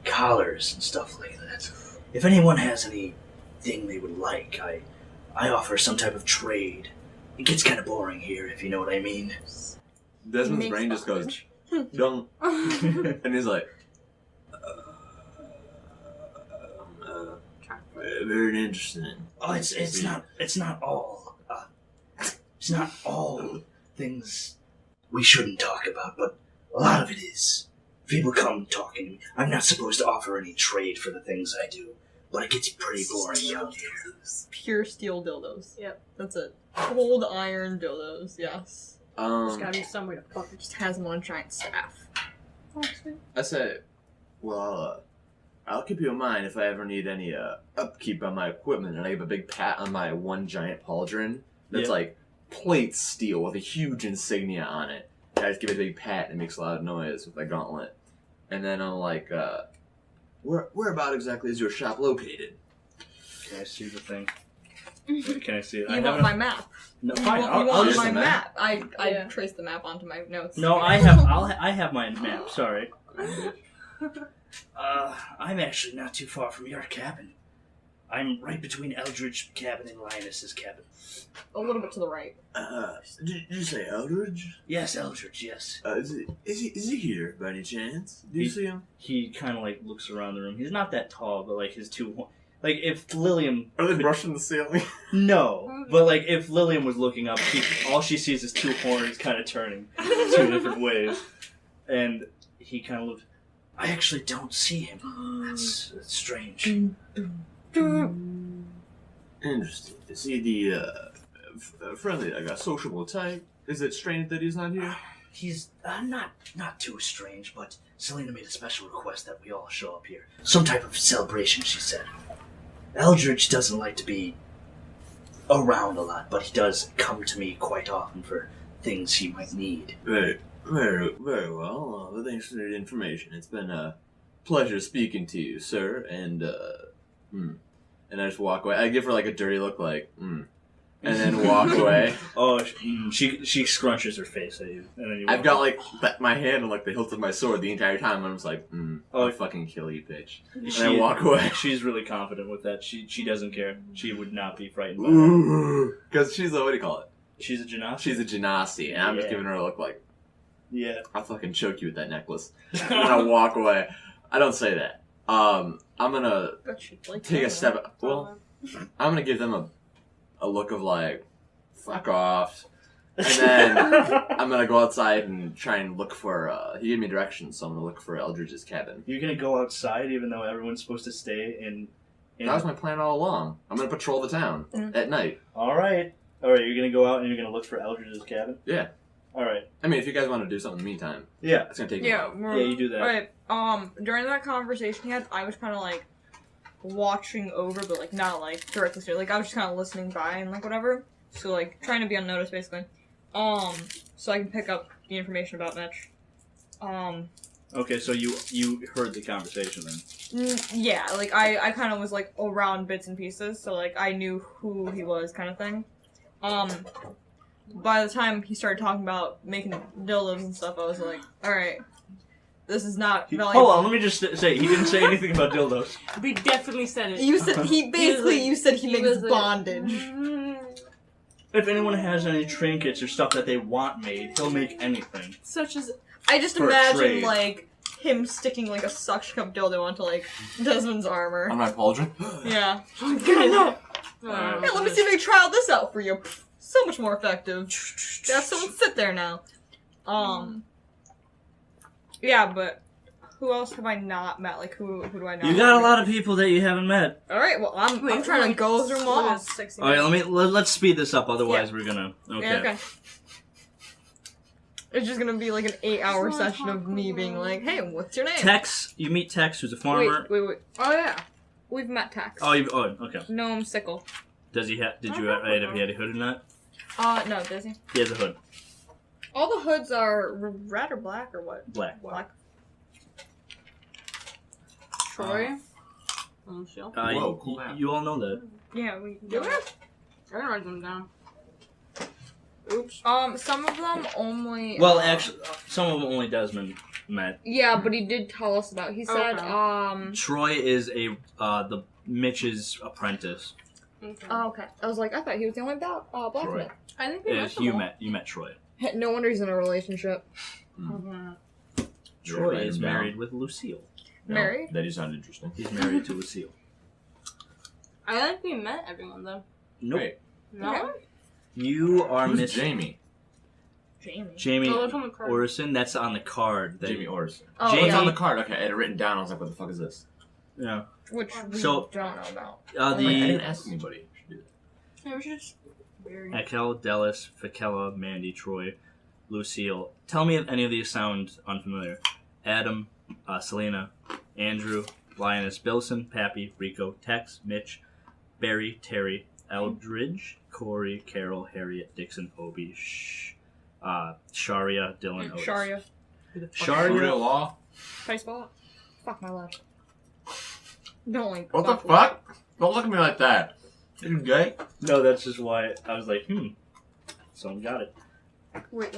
Speaker 1: collars and stuff like that. If anyone has anything they would like, I offer some type of trade. It gets kind of boring here, if you know what I mean.
Speaker 3: Desmond's
Speaker 2: Makes
Speaker 3: brain just goes,
Speaker 2: sausage.
Speaker 3: "Don't," and he's like,
Speaker 6: Very interesting.
Speaker 1: Oh, it's not all things we shouldn't talk about, but a lot of it is. People come talking to me. I'm not supposed to offer any trade for the things I do, but it gets pretty boring around here.
Speaker 2: Pure steel dildos.
Speaker 4: Yep.
Speaker 2: That's it. Cold iron dildos, yes.
Speaker 4: There's gotta be some way to fuck
Speaker 2: Just has them on a giant staff.
Speaker 3: I say,
Speaker 6: Well, I'll keep you in mind if I ever need any upkeep on my equipment.
Speaker 3: and I give a big pat on my one giant pauldron that's
Speaker 1: Yeah.
Speaker 3: like plate steel with a huge insignia on it. And I just give it a big pat and it makes a loud noise with my gauntlet. And then I'm like,
Speaker 6: Where about exactly is your shop located?
Speaker 1: Can I see the thing? Can I see it?
Speaker 2: You want my map?
Speaker 1: No,
Speaker 2: You
Speaker 1: fine.
Speaker 2: want,
Speaker 1: I'll
Speaker 2: you want
Speaker 1: just
Speaker 2: my
Speaker 3: the
Speaker 2: map?
Speaker 3: map.
Speaker 2: I
Speaker 4: Yeah.
Speaker 2: traced the map onto my notes.
Speaker 1: No, I have my map. Sorry. I'm actually not too far from your cabin. I'm right between Eldridge's cabin and Linus's cabin.
Speaker 2: A little bit to the right.
Speaker 6: Did you say Eldridge?
Speaker 1: Yes, Eldridge, yes.
Speaker 6: Is he here by any chance? Do you see him?
Speaker 1: He kind of like looks around the room. He's not that tall, but like his two... Like if Lillian...
Speaker 6: Are they
Speaker 1: could-
Speaker 6: brushing the ceiling?
Speaker 1: No, but like if Lillian was looking up, all she sees is two horns kind of turning two different ways. And he kind of looks... I actually don't see him. That's strange.
Speaker 6: Interesting. Is he the friendly, like a sociable type? Is it strange that he's not here?
Speaker 1: He's not too strange, but Selena made a special request that we all show up here. Some type of celebration, she said. Eldridge doesn't like to be around a lot, but he does come to me quite often for things he might need.
Speaker 6: Very well. Thanks for the information. It's been a pleasure speaking to you, sir. And and I just walk away. I give her like a dirty look, like and then walk away.
Speaker 1: Oh, she scrunches her face at you, and then you.
Speaker 6: I've got like my hand on like the hilt of my sword the entire time, and I'm just like, I'll fucking kill you, bitch. And I walk away.
Speaker 1: She's really confident with that. She doesn't care. She would not be frightened by that.
Speaker 6: Because she's a, what do you call it?
Speaker 1: She's a Genasi?
Speaker 6: She's a Genasi, and I'm just
Speaker 1: Yeah.
Speaker 6: giving her a look like,
Speaker 1: Yeah.
Speaker 6: I'll fucking choke you with that necklace. And I walk away. I don't say that. I'm gonna take a step. Well, I'm gonna give them a look of like, fuck off. And then I'm gonna go outside and try and look for, he gave me directions, so I'm gonna look for Eldridge's cabin.
Speaker 1: You're gonna go outside even though everyone's supposed to stay in...
Speaker 6: That was my plan all along. I'm gonna patrol the town at night.
Speaker 1: Alright, you're gonna go out and you're gonna look for Eldridge's cabin?
Speaker 6: Yeah.
Speaker 1: Alright.
Speaker 6: I mean, if you guys want to do something in the meantime,
Speaker 1: Yeah.
Speaker 6: it's gonna take a
Speaker 2: Yeah,
Speaker 6: while.
Speaker 1: Yeah, you do that.
Speaker 2: Alright, during that conversation he had, I was kind of like watching over, but like not like directly straight. Like I was just kind of listening by and like whatever. So like trying to be unnoticed basically. So I can pick up the information about Mitch.
Speaker 1: Okay, so you heard the conversation then?
Speaker 2: Yeah, like I kind of was like around bits and pieces, so like I knew who he was, kind of thing. By the time he started talking about making dildos and stuff, I was like, all right, this is not valuable.
Speaker 1: Hold on, let me just say, he didn't say anything about dildos.
Speaker 4: We definitely said it.
Speaker 2: You said he basically you said he makes
Speaker 4: was like,
Speaker 2: bondage.
Speaker 1: If anyone has any trinkets or stuff that they want made, he'll make anything.
Speaker 4: Such as
Speaker 2: I just
Speaker 1: For a
Speaker 2: imagine
Speaker 1: trade.
Speaker 2: like him sticking like a suction cup dildo onto like Desmond's armor.
Speaker 3: On my pauldron?
Speaker 2: Yeah.
Speaker 4: no.
Speaker 1: Alright.
Speaker 2: Yeah, let me see if I trial this out for you. Pff, so much more effective. Have someone sit there now. Yeah, but who else have I not met? Like who do I know?
Speaker 1: You got a lot of people that you haven't met.
Speaker 2: All right, well I'm trying to go through them all.
Speaker 1: Alright, let's speed this up, otherwise we're gonna... Okay.
Speaker 2: Yeah, okay. It's just gonna be like an 8-hour session of me being like, "Hey, what's your name?"
Speaker 1: Tex, you meet Tex, who's a farmer.
Speaker 2: Wait. Oh yeah, we've met Tex.
Speaker 1: Okay.
Speaker 2: Gnome Sickle.
Speaker 1: Does he have? Did you have he had a hood or not?
Speaker 2: No, does he?
Speaker 1: He has a hood.
Speaker 2: All the hoods are red or black or what?
Speaker 1: Black.
Speaker 2: Black.
Speaker 4: Troy. Shell.
Speaker 3: Whoa, cool map.
Speaker 1: You all know that.
Speaker 2: Yeah, we
Speaker 4: Do it. I'm gonna write them down.
Speaker 2: Oops. Some of them only.
Speaker 1: Well, actually, some of them only Desmond met.
Speaker 2: Yeah, but he did tell us about. He said,
Speaker 4: Okay.
Speaker 1: Troy is the Mitch's apprentice.
Speaker 4: Okay.
Speaker 2: Oh, okay. I was like, I thought he was the only blacksmith.
Speaker 4: I think we
Speaker 1: Yeah,
Speaker 4: met
Speaker 1: you
Speaker 4: them
Speaker 1: met Troy.
Speaker 2: No wonder he's in a relationship.
Speaker 4: all.
Speaker 1: Troy
Speaker 3: write
Speaker 1: is
Speaker 3: him down.
Speaker 1: married with Lucille.
Speaker 3: No,
Speaker 2: Married?
Speaker 3: That is not interesting.
Speaker 1: He's married to Lucille.
Speaker 4: I think we met everyone though.
Speaker 1: Nope.
Speaker 3: Wait,
Speaker 4: No.
Speaker 2: Okay.
Speaker 1: You are
Speaker 3: who's
Speaker 1: missing
Speaker 3: Jamie?
Speaker 1: Jamie
Speaker 4: Oh, that's on the card.
Speaker 1: Orison. That's on the card.
Speaker 3: Jamie Orson.
Speaker 2: Oh,
Speaker 1: Jamie-
Speaker 3: It's
Speaker 2: yeah.
Speaker 3: on the card. Okay, I had it written down. I was like, what the fuck is this?
Speaker 1: Yeah.
Speaker 2: Which we
Speaker 1: So-
Speaker 2: don't know about.
Speaker 3: I didn't
Speaker 1: The
Speaker 3: ask anybody. Should do that.
Speaker 4: Yeah, we should just bury.
Speaker 1: Ekel, Delis, Fakella, Mandy, Troy, Lucille. Tell me if any of these sound unfamiliar. Adam, Selena, Andrew, Linus, Bilson, Pappy, Rico, Tex, Mitch, Barry, Terry, Eldridge, Corey, Carol, Harriet, Dixon, Obi, Sharia, Dylan, Otis.
Speaker 2: Sharia.
Speaker 1: Sharia.
Speaker 3: Law?
Speaker 2: How you spell it? Fuck my life. Don't like.
Speaker 3: What the fuck? Don't look at me like that. Are you gay?
Speaker 1: No, that's just why I was like, someone got it.
Speaker 2: Wait.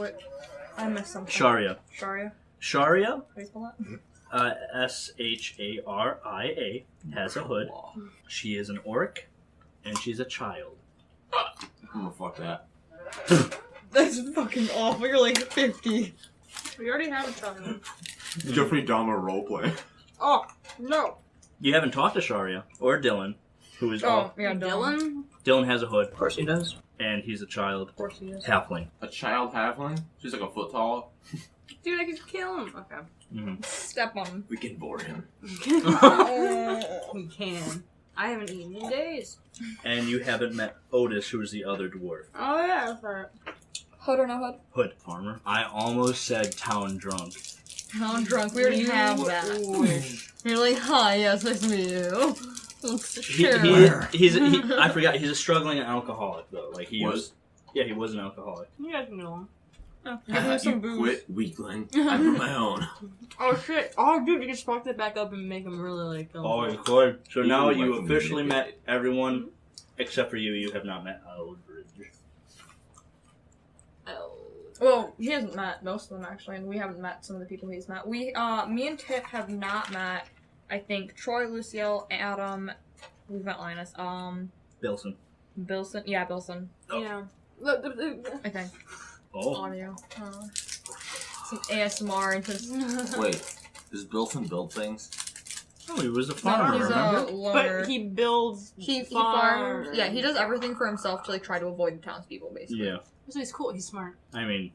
Speaker 2: I missed something.
Speaker 1: Sharia.
Speaker 2: Sharia.
Speaker 1: Sharia,
Speaker 2: How you spell that?
Speaker 1: Sharia has a hood. She is an orc, and she's a child.
Speaker 6: I'm gonna fuck that.
Speaker 2: That's fucking awful. You're like 50.
Speaker 4: We already have a child.
Speaker 6: Jeffrey Dahmer roleplay.
Speaker 4: Oh, no.
Speaker 1: You haven't talked to Sharia or Dylan, who is
Speaker 2: Oh, yeah, Dylan.
Speaker 1: Dylan has a hood. Of course he does. And he's a child.
Speaker 4: Of course he is.
Speaker 1: Halfling.
Speaker 6: A child halfling? She's like a foot tall.
Speaker 4: Dude, I could kill him. Okay.
Speaker 1: Mm-hmm.
Speaker 2: Step on him.
Speaker 6: We can bore him.
Speaker 4: We can. I haven't eaten in days.
Speaker 1: And you haven't met Otis, who is the other dwarf.
Speaker 4: Oh, yeah, that's right.
Speaker 2: Hood or no hood?
Speaker 1: Hood farmer. I almost said town drunk.
Speaker 2: Town drunk. We already have that. You're like, hi, yes, nice to meet you. Sure.
Speaker 1: I forgot, he's a struggling alcoholic, though. Like, he was. Yeah, he was an alcoholic.
Speaker 4: You guys know him.
Speaker 2: Give him some
Speaker 6: You
Speaker 2: booze.
Speaker 6: quit, weakling. I'm on my own.
Speaker 4: Oh, shit. Oh, dude, you can spark that back up and make him really, like...
Speaker 1: Oh, you could. So now
Speaker 6: Like
Speaker 1: you
Speaker 6: from
Speaker 1: officially
Speaker 6: the-
Speaker 1: met everyone, except for you. You have not met Eldric.
Speaker 2: Well, he hasn't met most of them, actually, and we haven't met some of the people he's met. Me and Tip have not met, I think, Troy, Lucille, Adam, we've met Linus,
Speaker 1: Bilson.
Speaker 2: Bilson, yeah, Bilson,
Speaker 4: Yeah.
Speaker 2: I think.
Speaker 1: Oh.
Speaker 2: Audio. Some ASMR into this.
Speaker 3: Wait, does Bilson build things?
Speaker 1: Oh, he was a farmer,
Speaker 2: He's
Speaker 1: remember?
Speaker 2: a loner.
Speaker 4: But he builds
Speaker 2: He
Speaker 4: farms.
Speaker 2: farms. Yeah, he does everything for himself to like try to avoid the townspeople, basically.
Speaker 1: Yeah.
Speaker 4: So he's cool. He's smart.
Speaker 1: I mean,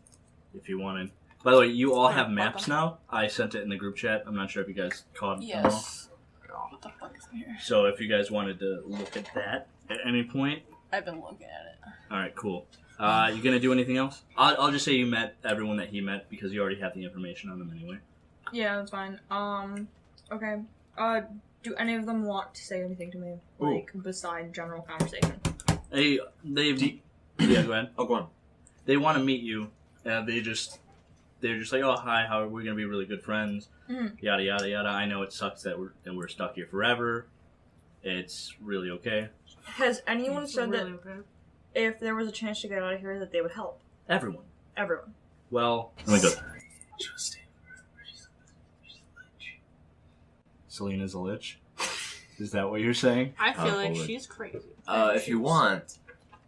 Speaker 1: if you wanted. By the way, you all have maps now. I sent it in the group chat. I'm not sure if you guys caught them all.
Speaker 4: Oh, what the fuck is here?
Speaker 1: So if you guys wanted to look at that at any point.
Speaker 4: I've been looking at it.
Speaker 1: Alright, cool. You gonna do anything else? I'll just say you met everyone that he met because you already have the information on them anyway.
Speaker 2: Yeah, that's fine. Okay. Do any of them want to say anything to me?
Speaker 1: Ooh.
Speaker 2: Like, beside general conversation?
Speaker 1: They've yeah, go ahead.
Speaker 6: Oh, go on.
Speaker 1: They want to meet you, and they're just like, oh hi, how are we gonna be really good friends?
Speaker 2: Mhm.
Speaker 1: Yada yada yada. I know it sucks that we're stuck here forever. It's really okay.
Speaker 2: Has anyone
Speaker 4: It's
Speaker 2: said
Speaker 4: really
Speaker 2: that
Speaker 4: okay.
Speaker 2: if there was a chance to get out of here that they would help?
Speaker 1: Everyone.
Speaker 2: Everyone.
Speaker 1: Well, let me go. Selena's a lich. Is that what you're saying?
Speaker 4: I feel like
Speaker 6: Forward.
Speaker 4: she's crazy.
Speaker 3: If you want,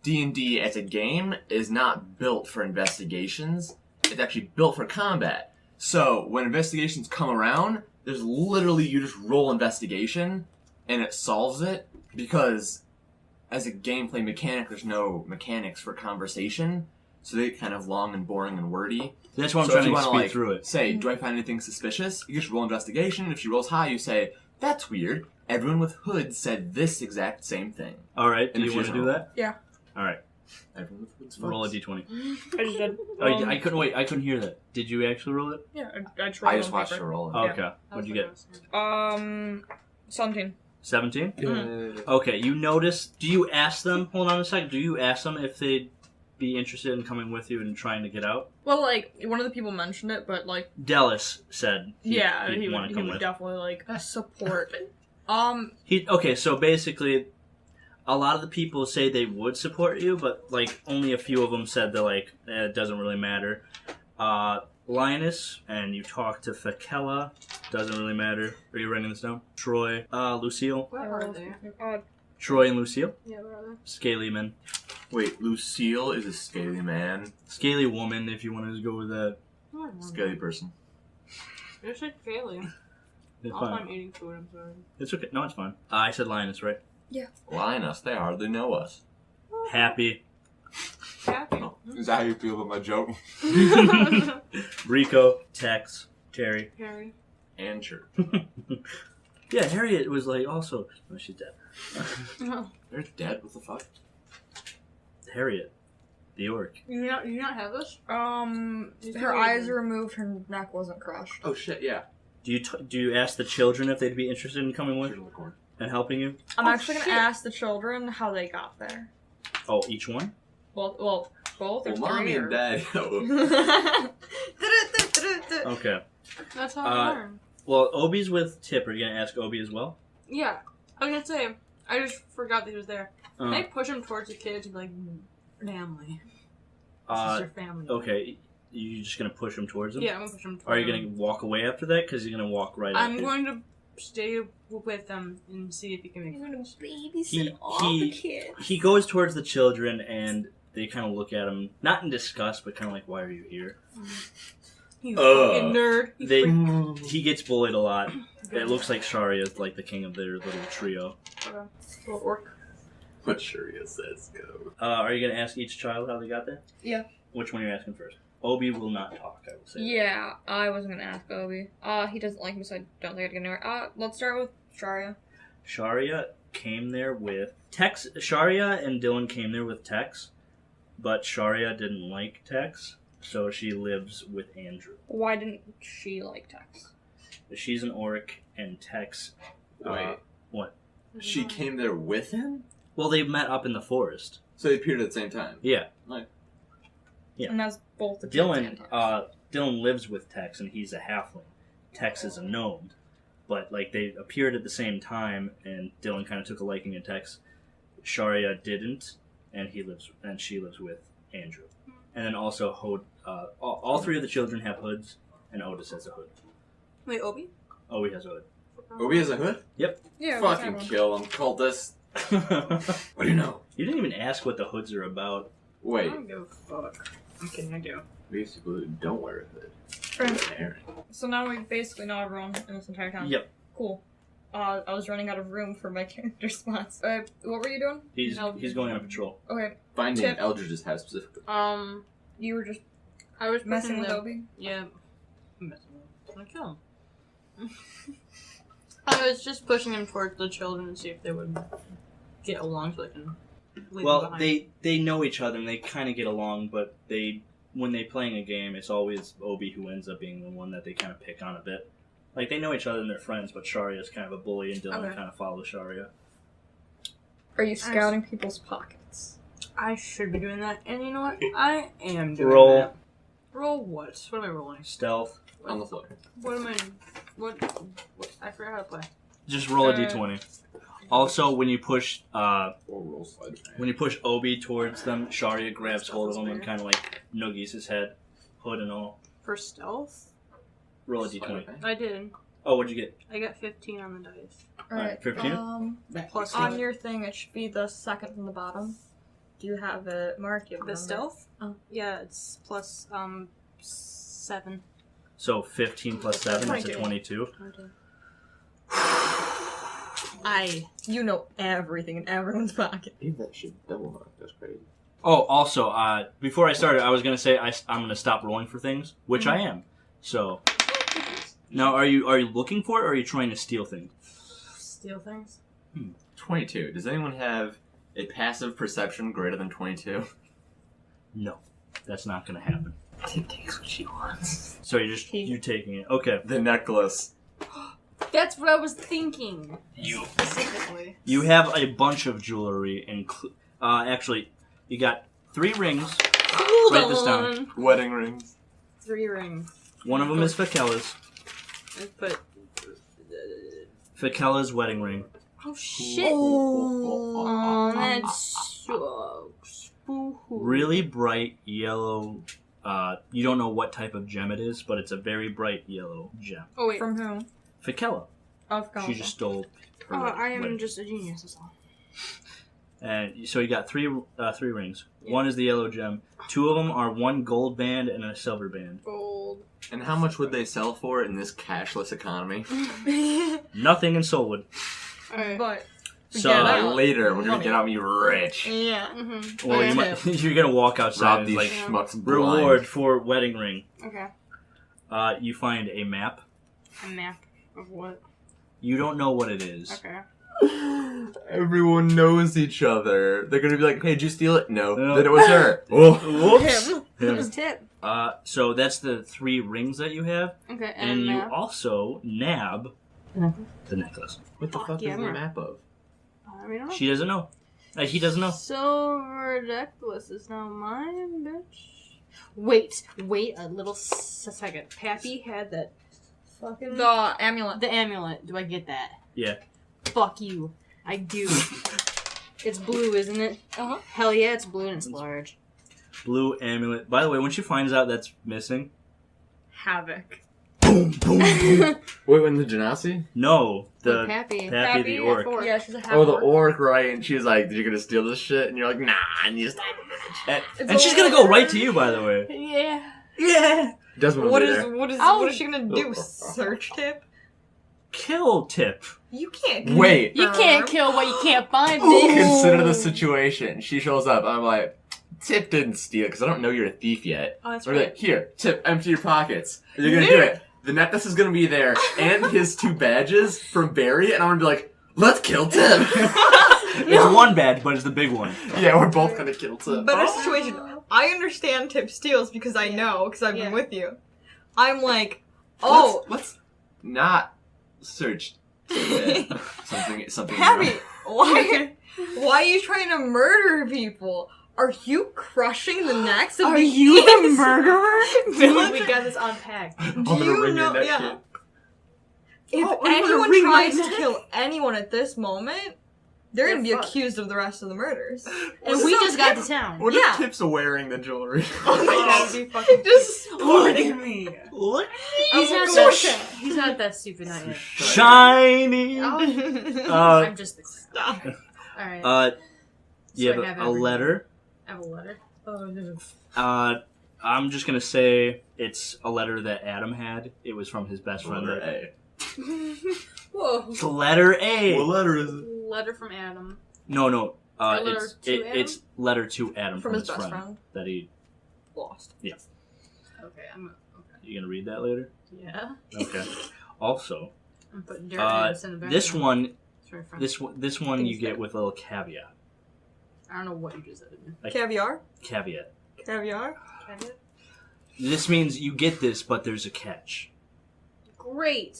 Speaker 3: D&D as a game is not built for investigations. It's actually built for combat. So when investigations come around, there's literally you just roll investigation, and it solves it because as a gameplay mechanic, there's no mechanics for conversation, so they get kind of long and boring and wordy.
Speaker 1: That's why I'm
Speaker 3: So
Speaker 1: trying
Speaker 3: if you
Speaker 1: to
Speaker 3: want
Speaker 1: speed
Speaker 3: to
Speaker 1: through it.
Speaker 3: say, do I find anything suspicious? You just roll investigation. If she rolls high, you say, that's weird. Everyone with hoods said this exact same thing.
Speaker 1: All right. Do
Speaker 3: And
Speaker 1: you
Speaker 3: if
Speaker 1: want
Speaker 3: she
Speaker 1: to do
Speaker 3: doesn't
Speaker 1: that?
Speaker 2: Yeah.
Speaker 1: All right.
Speaker 3: Everyone with hoods.
Speaker 1: Roll a
Speaker 3: fucks.
Speaker 1: d20.
Speaker 2: I just did.
Speaker 1: Oh, I couldn't wait. I couldn't hear that. Did you actually roll it?
Speaker 2: Yeah, I just rolled
Speaker 3: I just
Speaker 2: on
Speaker 3: watched
Speaker 2: paper.
Speaker 3: her roll.
Speaker 1: Oh,
Speaker 3: it.
Speaker 1: okay. What'd you get?
Speaker 2: 17.
Speaker 1: 17?
Speaker 3: Good.
Speaker 1: Okay. You notice. Do you ask them? Hold on a second. Do you ask them if they'd be interested in coming with you and trying to get out?
Speaker 2: Well, like, one of the people mentioned it, but, like,
Speaker 1: Dallas said he'd
Speaker 2: he
Speaker 1: want to come
Speaker 2: would
Speaker 1: with.
Speaker 2: definitely, like, support.
Speaker 1: Okay, so basically, a lot of the people say they would support you, but like only a few of them said they're like, it doesn't really matter. Linus, and you talk to Fakella, doesn't really matter. Are you writing this down? Troy, Lucille.
Speaker 4: Where are they?
Speaker 1: Troy and Lucille,
Speaker 4: Yeah, where are
Speaker 1: scaly men,
Speaker 3: Wait, Lucille is a scaly man.
Speaker 1: scaly woman. If you wanted to go with that,
Speaker 4: they?
Speaker 3: Scaly person.
Speaker 4: You're so scaly.
Speaker 1: it's
Speaker 4: Also, I'm
Speaker 1: fine.
Speaker 4: eating food, I'm sorry.
Speaker 1: It's okay. No, it's fine. I said Linus, right?
Speaker 3: Line us. They hardly know us.
Speaker 1: Happy.
Speaker 4: Happy.
Speaker 6: Is that how you feel about my joke?
Speaker 1: Rico, Tex, Terry.
Speaker 4: Harry.
Speaker 3: And sure.
Speaker 1: Yeah, Harriet was like also. No, she's dead.
Speaker 3: They're dead. What the fuck?
Speaker 1: Harriet, the orc.
Speaker 4: You not have this?
Speaker 2: Her eyes were removed, her neck wasn't crushed.
Speaker 6: Oh shit, yeah.
Speaker 1: Do you ask the children if they'd be interested in coming with and helping you?
Speaker 2: I'm
Speaker 4: Oh,
Speaker 2: actually gonna
Speaker 4: shit.
Speaker 2: ask the children how they got there.
Speaker 1: Oh, each one?
Speaker 2: Well, both or
Speaker 6: Well, mommy
Speaker 2: three,
Speaker 6: and
Speaker 2: or...
Speaker 6: dad.
Speaker 1: Okay.
Speaker 4: That's how I learn.
Speaker 1: Well, Obi's with Tip. Are you gonna ask Obi as well?
Speaker 4: Yeah. I was gonna say, I just forgot that he was there. Can I
Speaker 1: Uh,
Speaker 4: push him towards the kids and be like, family. This is your family.
Speaker 1: okay. You just gonna push him towards him?
Speaker 4: Yeah, I'm gonna push him towards
Speaker 1: Are you
Speaker 4: him.
Speaker 1: gonna walk away after that? Because you're gonna walk right
Speaker 4: I'm
Speaker 1: after.
Speaker 4: going to stay with them and see if you can make
Speaker 5: You're gonna
Speaker 1: He-
Speaker 5: babysit all
Speaker 1: he-
Speaker 5: the kids.
Speaker 1: He goes towards the children, and they kind of look at him, not in disgust, but kind of like, "Why are you here?"
Speaker 4: You fucking nerd. You
Speaker 1: They
Speaker 4: freak.
Speaker 1: he gets bullied a lot. It looks like Sharia is like the king of their little trio.
Speaker 4: Little orc.
Speaker 6: What Sharia says go.
Speaker 1: Are you gonna ask each child how they got there?
Speaker 5: Yeah.
Speaker 1: Which one are you asking first? Obi will not talk. I will say.
Speaker 5: Yeah, I wasn't gonna ask Obi. He doesn't like me, so I don't think I'd get anywhere. Let's start with Sharia.
Speaker 1: Sharia came there with Tex. Sharia and Dylan came there with Tex, but Sharia didn't like Tex, so she lives with Andrew.
Speaker 5: Why didn't she like Tex?
Speaker 1: She's an orc, and Tex.
Speaker 6: Wait.
Speaker 1: What?
Speaker 6: She came there with him?
Speaker 1: Well, they met up in the forest.
Speaker 6: So they appeared at the same time?
Speaker 1: Yeah. Yeah.
Speaker 5: And that's both the kids
Speaker 1: Dylan,
Speaker 5: and Tex.
Speaker 1: Dylan lives with Tex, and he's a halfling. Tex is a gnome, but like they appeared at the same time, and Dylan kind of took a liking to Tex. Sharia didn't, and she lives with Andrew. And then also all three of the children have hoods, and Otis has a hood.
Speaker 4: Wait, Obi?
Speaker 1: Obi has a hood.
Speaker 6: Obi has a hood?
Speaker 5: Yeah,
Speaker 6: Fucking kill him. Cultist. What do you know?
Speaker 1: You didn't even ask what the hoods are about.
Speaker 4: I
Speaker 6: Wait.
Speaker 4: don't give a fuck. I'm kidding, I do.
Speaker 6: Basically, don't wear a hood.
Speaker 5: Right.
Speaker 6: Aaron.
Speaker 5: So now we basically know everyone in this entire town.
Speaker 1: Yep.
Speaker 5: Cool. I was running out of room for my character spots. What were you doing?
Speaker 1: He's going on a patrol.
Speaker 5: Okay,
Speaker 6: Finding
Speaker 5: Tip.
Speaker 6: Eldridge's house specifically.
Speaker 5: you were just
Speaker 4: I was
Speaker 5: messing
Speaker 4: pushing
Speaker 5: with
Speaker 4: the-
Speaker 5: Obi?
Speaker 4: Yeah. I'm messing with him. I kill him. I was just pushing him towards the children to see if they would get along so I can leave
Speaker 1: Well,
Speaker 4: them behind.
Speaker 1: they know each other and they kind of get along, but when they playing a game, it's always Obi who ends up being the one that they kind of pick on a bit. Like they know each other and they're friends, but Sharia is kind of a bully, and Dylan
Speaker 5: Okay.
Speaker 1: kind of follows Sharia.
Speaker 5: Are you scouting people's pockets?
Speaker 4: I should be doing that, and you know what? I am doing
Speaker 1: Roll.
Speaker 4: that. Roll what? What am I rolling?
Speaker 1: Stealth.
Speaker 6: On the floor.
Speaker 4: What am I? What? I forgot how to play.
Speaker 1: Just roll a
Speaker 5: Uh,
Speaker 1: d20. Also, when you push
Speaker 6: Or roll sleight of hand.
Speaker 1: when you push Obi towards them, Sharia grabs hold of him and kind of like noogies his head, hood and all.
Speaker 4: For stealth?
Speaker 1: Roll a
Speaker 6: Sleight of
Speaker 1: d20.
Speaker 6: hand.
Speaker 4: I did.
Speaker 1: Oh, what'd you get?
Speaker 4: I got 15 on the dice.
Speaker 1: Alright, 15?
Speaker 4: Plus
Speaker 5: On
Speaker 4: one.
Speaker 5: your thing, it should be the second from the bottom. Do you have it marked? You have it
Speaker 4: The
Speaker 5: on
Speaker 4: stealth?
Speaker 5: Oh.
Speaker 4: Yeah, it's plus 7.
Speaker 1: So 15 plus 7 is a
Speaker 5: 22.
Speaker 1: 22.
Speaker 4: I.
Speaker 5: there. You know everything in everyone's pocket.
Speaker 6: Leave that shit double knock. That's crazy.
Speaker 1: Oh, also, before I started, I was gonna say I'm gonna stop rolling for things, which I am. So now, are you looking for it, or are you trying to steal things?
Speaker 4: Steal things?
Speaker 3: 22. Does anyone have a passive perception greater than 22?
Speaker 1: No, that's not gonna happen.
Speaker 3: Tip takes what she wants.
Speaker 1: So you're taking it. Okay.
Speaker 3: The necklace.
Speaker 4: That's what I was thinking.
Speaker 1: You
Speaker 4: Specifically.
Speaker 1: you have a bunch of jewelry, actually, you got 3 rings.
Speaker 4: Hold
Speaker 1: Write this down.
Speaker 4: on.
Speaker 3: Wedding rings.
Speaker 4: 3 rings.
Speaker 1: One of them is Fakella's.
Speaker 4: I put.
Speaker 1: Fakella's wedding ring.
Speaker 4: Oh shit! Oh, that's so spooky.
Speaker 1: Really bright yellow. You don't know what type of gem it is, but it's a very bright yellow gem.
Speaker 4: Oh wait.
Speaker 5: From whom?
Speaker 1: Fakella.
Speaker 5: Of
Speaker 1: She just stole. Her
Speaker 4: I am
Speaker 1: wedding.
Speaker 4: just a genius. That's all.
Speaker 1: And so you got 3 rings. One is the yellow gem. 2 of them are 1 gold band and a silver band.
Speaker 4: Gold.
Speaker 3: And how much would they sell for in this cashless economy?
Speaker 1: Nothing in Soulwood.
Speaker 4: Alright.
Speaker 5: But
Speaker 1: So
Speaker 5: Get out.
Speaker 3: Later, we're gonna
Speaker 5: Money.
Speaker 3: get on me rich.
Speaker 5: yeah.
Speaker 4: Mm-hmm.
Speaker 1: well, you're gonna walk outside
Speaker 3: Rob
Speaker 1: and
Speaker 3: these
Speaker 1: like
Speaker 3: schmucks blind.
Speaker 1: reward for wedding ring.
Speaker 4: Okay.
Speaker 1: You find a map.
Speaker 4: A map of what?
Speaker 1: You don't know what it is.
Speaker 4: Okay.
Speaker 3: Everyone knows each other. They're gonna be like, "Hey, did you steal it?" No.
Speaker 1: No.
Speaker 3: Then it was her. Oh.
Speaker 1: Whoops.
Speaker 5: Him.
Speaker 1: Him.
Speaker 4: Just tip.
Speaker 1: So that's the 3 rings that you have,
Speaker 4: Okay.
Speaker 1: and you
Speaker 4: map.
Speaker 1: also nab
Speaker 4: necklace?
Speaker 1: the necklace.
Speaker 3: What the
Speaker 4: Fuck
Speaker 3: fuck
Speaker 4: yeah,
Speaker 3: is the
Speaker 4: I'm
Speaker 3: map of?
Speaker 4: I mean, I don't
Speaker 1: She doesn't know. He doesn't know.
Speaker 4: Silver necklace is now mine, bitch. Wait a little second. Pappy had that fucking
Speaker 5: The amulet.
Speaker 4: the amulet. Do I get that?
Speaker 1: Yeah.
Speaker 4: Fuck you. I do. It's blue, isn't it?
Speaker 5: Uh-huh.
Speaker 4: Hell yeah, it's blue and it's large.
Speaker 1: Blue amulet. By the way, when she finds out that's missing,
Speaker 5: Havoc.
Speaker 1: boom, boom, boom.
Speaker 3: Wait, when the Genasi?
Speaker 1: No, the
Speaker 4: Pappy.
Speaker 1: Pappy the orc.
Speaker 2: Yeah, she's a half
Speaker 3: Oh, the
Speaker 2: orc.
Speaker 3: orc, right? And she's like, "Did you gonna steal this shit?" And you're like, "Nah." And you just
Speaker 1: And she's gonna go right to you, by the way.
Speaker 4: Yeah.
Speaker 1: Yeah.
Speaker 3: Desmond will
Speaker 2: What
Speaker 3: be
Speaker 2: is
Speaker 3: there.
Speaker 2: what is she gonna do? Search tip?
Speaker 1: Kill Tip.
Speaker 2: You can't.
Speaker 3: Wait.
Speaker 4: You can't kill what you can't find,
Speaker 3: Ooh.
Speaker 4: bitch.
Speaker 3: Consider the situation. She shows up. I'm like, Tip didn't steal because I don't know you're a thief yet.
Speaker 4: Oh, that's
Speaker 3: We're
Speaker 4: right.
Speaker 3: like, here, Tip, empty your pockets. And you're gonna do it. The necklace is gonna be there, and his 2 badges from Barry, and I'm gonna be like, let's kill Tip.
Speaker 1: It's one badge, but it's the big one.
Speaker 3: Yeah, we're both gonna kill Tip.
Speaker 2: Better situation. I understand Tip steals because I know, because I've been with you. I'm like, oh.
Speaker 3: Let's not search Tip. Something.
Speaker 2: Happy, why are you trying to murder people? Are you crushing the necks of
Speaker 4: Are
Speaker 2: the
Speaker 4: you the
Speaker 2: innocent
Speaker 4: murderer?
Speaker 2: villagers?
Speaker 4: We got this unpacked.
Speaker 3: I'm
Speaker 2: Do
Speaker 3: gonna
Speaker 2: you
Speaker 3: ring
Speaker 2: know?
Speaker 3: your neck,
Speaker 2: Yeah.
Speaker 3: kid.
Speaker 2: If
Speaker 4: Oh, I'm gonna
Speaker 2: anyone
Speaker 4: wring my
Speaker 2: tries to
Speaker 4: neck.
Speaker 2: kill anyone at this moment, they're gonna be
Speaker 4: They're fucked.
Speaker 2: accused of the rest of the murders.
Speaker 4: And we just got to town.
Speaker 3: What
Speaker 2: Yeah.
Speaker 3: if Tip's wearing the jewelry?
Speaker 2: Oh my
Speaker 4: That'd
Speaker 2: god!
Speaker 4: be fucking.
Speaker 2: Just
Speaker 4: Look at me.
Speaker 1: Look.
Speaker 4: He's not
Speaker 2: so
Speaker 4: that. He's not that stupid. Not yet.
Speaker 1: Shiny.
Speaker 4: I'm just.
Speaker 2: Stop.
Speaker 4: All right.
Speaker 1: You
Speaker 4: So I
Speaker 1: have a
Speaker 4: everything.
Speaker 1: letter.
Speaker 4: I have a letter. Oh no.
Speaker 1: I'm just gonna say it's a letter that Adam had. It was from his best friend.
Speaker 3: Letter A.
Speaker 4: Whoa.
Speaker 1: It's letter A.
Speaker 3: What letter is it?
Speaker 4: Letter from Adam.
Speaker 1: No.
Speaker 4: Letter
Speaker 1: It's
Speaker 4: to Adam?
Speaker 1: it's letter to Adam
Speaker 2: From his best friend.
Speaker 1: that he.
Speaker 2: Lost.
Speaker 4: Okay. Okay.
Speaker 1: You gonna read that later?
Speaker 4: Yeah.
Speaker 1: Okay. Also,
Speaker 4: I'm putting dirt notes in the background.
Speaker 1: this one,
Speaker 4: It's very fun.
Speaker 1: this one you
Speaker 4: Things
Speaker 1: get
Speaker 4: that-
Speaker 1: with a little caveat.
Speaker 4: I don't know what you just said.
Speaker 2: Caviar?
Speaker 1: Caveat.
Speaker 2: Caviar?
Speaker 1: This means you get this, but there's a catch.
Speaker 4: Great.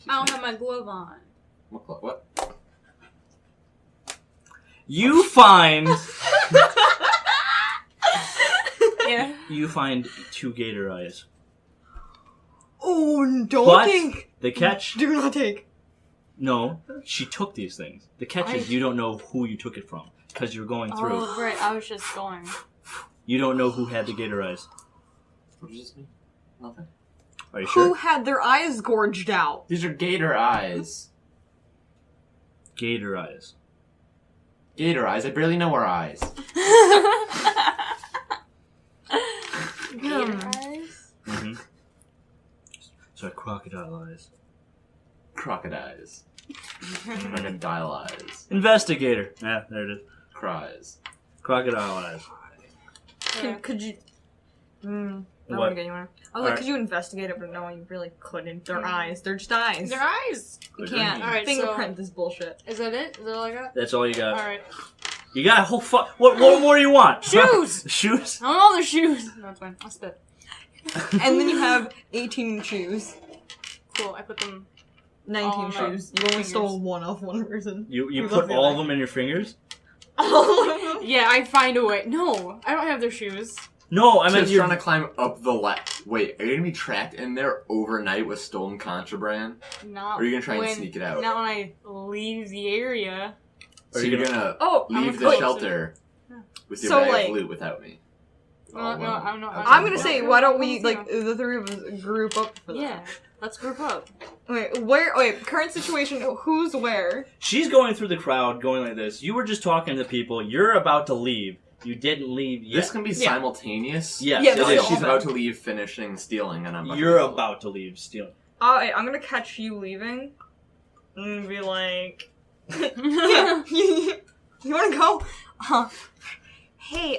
Speaker 4: I don't have my glove on.
Speaker 3: What?
Speaker 1: You find
Speaker 4: Yeah.
Speaker 1: you find 2 gator eyes.
Speaker 2: Oh, don't
Speaker 1: But
Speaker 2: take!
Speaker 1: the catch.
Speaker 2: Do not take.
Speaker 1: No, she took these things. The catch is you don't know who you took it from because you're going through.
Speaker 4: Oh, right. I was just going.
Speaker 1: You don't know who had the gator eyes.
Speaker 3: What does this mean? Nothing.
Speaker 1: Are you
Speaker 2: Who
Speaker 1: sure?
Speaker 2: had their eyes gorged out?
Speaker 3: These are gator eyes.
Speaker 1: Gator eyes.
Speaker 3: Gator eyes? I barely know our eyes.
Speaker 4: Gator eyes?
Speaker 1: Mm-hmm. So crocodile eyes.
Speaker 3: Crocodiles. Crocodile eyes.
Speaker 1: Investigator. Yeah, there it is.
Speaker 3: Cries.
Speaker 1: Crocodile eyes.
Speaker 2: Could you... I
Speaker 1: What?
Speaker 2: want to get you one. I was like,
Speaker 1: Alright.
Speaker 2: could you investigate it? But no, you really couldn't. They're eyes. They're just eyes.
Speaker 4: Their eyes.
Speaker 2: You
Speaker 3: What
Speaker 2: can't
Speaker 3: do you
Speaker 4: Alright,
Speaker 2: fingerprint this bullshit.
Speaker 4: Is that it? Is that all I got?
Speaker 1: That's all you got.
Speaker 4: Alright.
Speaker 1: You got a whole What more do you want?
Speaker 4: Shoes!
Speaker 1: Shoes?
Speaker 4: I want all the shoes. No, it's fine. I'll spit.
Speaker 2: And then you have 18 shoes.
Speaker 4: Cool. I put them.
Speaker 2: 19
Speaker 4: Oh, no.
Speaker 2: shoes. You only
Speaker 4: Fingers.
Speaker 2: stole one off one person.
Speaker 1: You
Speaker 2: You
Speaker 1: put
Speaker 2: love me
Speaker 1: all of
Speaker 2: like-
Speaker 1: them in your fingers?
Speaker 2: All of them?
Speaker 4: Yeah, I find a way. No, I don't have their shoes.
Speaker 1: No, I meant
Speaker 3: Tip's
Speaker 1: you're
Speaker 3: trying to climb up the Wait, are you gonna be trapped in there overnight with stolen contraband?
Speaker 4: Not.
Speaker 3: Or are you gonna try and
Speaker 4: when-
Speaker 3: sneak it out?
Speaker 4: Not when I leave the area.
Speaker 3: So
Speaker 1: Are you
Speaker 3: you're gonna
Speaker 2: Oh,
Speaker 3: leave
Speaker 4: I'm
Speaker 3: the
Speaker 4: close.
Speaker 3: shelter
Speaker 4: Yeah.
Speaker 3: with your
Speaker 2: So,
Speaker 3: bag
Speaker 2: like-
Speaker 3: of loot without me.
Speaker 4: No,
Speaker 3: Oh,
Speaker 4: no,
Speaker 3: well.
Speaker 4: I'm not.
Speaker 2: I'm gonna say,
Speaker 4: no,
Speaker 2: why don't
Speaker 4: no,
Speaker 2: we,
Speaker 4: no.
Speaker 2: like, the 3 of us group up for that?
Speaker 4: Yeah, let's group up.
Speaker 2: Wait, current situation, who's where?
Speaker 1: She's going through the crowd, going like this. You were just talking to people. You're about to leave. You didn't leave yet.
Speaker 3: This can be
Speaker 2: Yeah.
Speaker 3: simultaneous.
Speaker 1: Yes,
Speaker 2: Yeah,
Speaker 1: it
Speaker 2: this
Speaker 3: Like,
Speaker 2: is
Speaker 1: is.
Speaker 3: she's
Speaker 2: all
Speaker 3: about to leave, finishing stealing, and I'm about
Speaker 1: You're
Speaker 3: to go.
Speaker 1: about to leave stealing.
Speaker 2: Alright, I'm gonna catch you leaving. And be like...
Speaker 4: Yeah.
Speaker 2: you wanna go?
Speaker 5: Hey,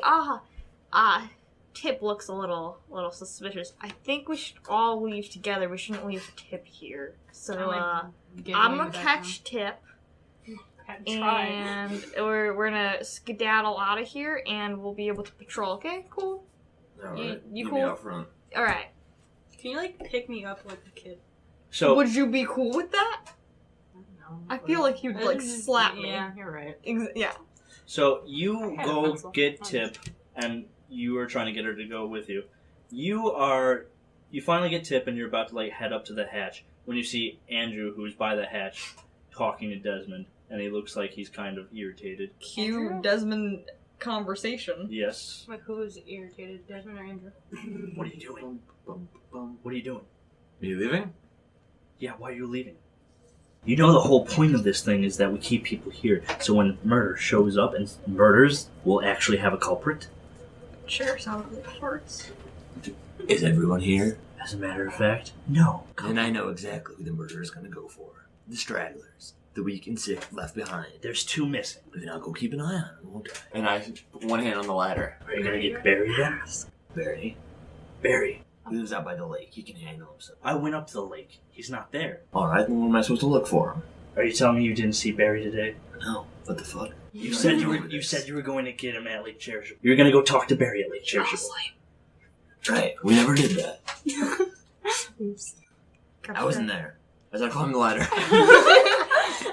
Speaker 5: Tip looks a little suspicious. I think we should all leave together. We shouldn't leave Tip here. So, I'm gonna catch Tip, and we're gonna skedaddle out of here, and we'll be able to patrol. Okay, cool.
Speaker 3: All
Speaker 5: You-
Speaker 3: right.
Speaker 5: you
Speaker 3: Meet
Speaker 5: cool?
Speaker 3: me out front.
Speaker 5: All right.
Speaker 4: Can you like pick me up like a kid?
Speaker 1: So
Speaker 2: Would you be cool with that?
Speaker 4: No.
Speaker 2: I feel like you'd, like, slap me.
Speaker 4: Yeah, you're right.
Speaker 2: Yeah.
Speaker 1: So you
Speaker 4: I had a
Speaker 1: go
Speaker 4: pencil.
Speaker 1: get
Speaker 4: Nice.
Speaker 1: Tip, and you are trying to get her to go with you. You finally get Tip, and you're about to like head up to the hatch when you see Andrew, who's by the hatch, talking to Desmond, and he looks like he's kind of irritated.
Speaker 2: Cue
Speaker 4: Andrew?
Speaker 2: Desmond conversation.
Speaker 1: Yes.
Speaker 4: Like who's irritated, Desmond or Andrew?
Speaker 1: What are you doing?
Speaker 3: Bum, bum.
Speaker 1: What are you doing?
Speaker 6: Are you leaving?
Speaker 1: Yeah, why are you leaving? You know the whole point of this thing is that we keep people here, so when murder shows up and murders, we'll actually have a culprit.
Speaker 2: Sure, sounds like hearts.
Speaker 7: Is everyone here?
Speaker 1: As a matter of fact, no.
Speaker 7: Then I know exactly who the murderer is going to go for. The stragglers. The weak and sick left behind.
Speaker 1: There's 2 missing.
Speaker 7: Then I'll go keep an eye on them, won't I?
Speaker 6: And I put one hand on the ladder.
Speaker 1: Are you gonna get Barry then?
Speaker 7: Barry.
Speaker 1: Barry.
Speaker 7: He lives out by the lake. He can handle himself.
Speaker 1: I went up to the lake. He's not there.
Speaker 7: Alright, then where am I supposed to look for him?
Speaker 1: Are you telling me you didn't see Barry today?
Speaker 7: No. What the fuck?
Speaker 1: You said you were going to get him at Lake Cherishable. You were gonna go talk to Barry at Lake Cherishable.
Speaker 7: Right. We never did that.
Speaker 4: Oops.
Speaker 7: I wasn't there.
Speaker 6: As I climb the ladder.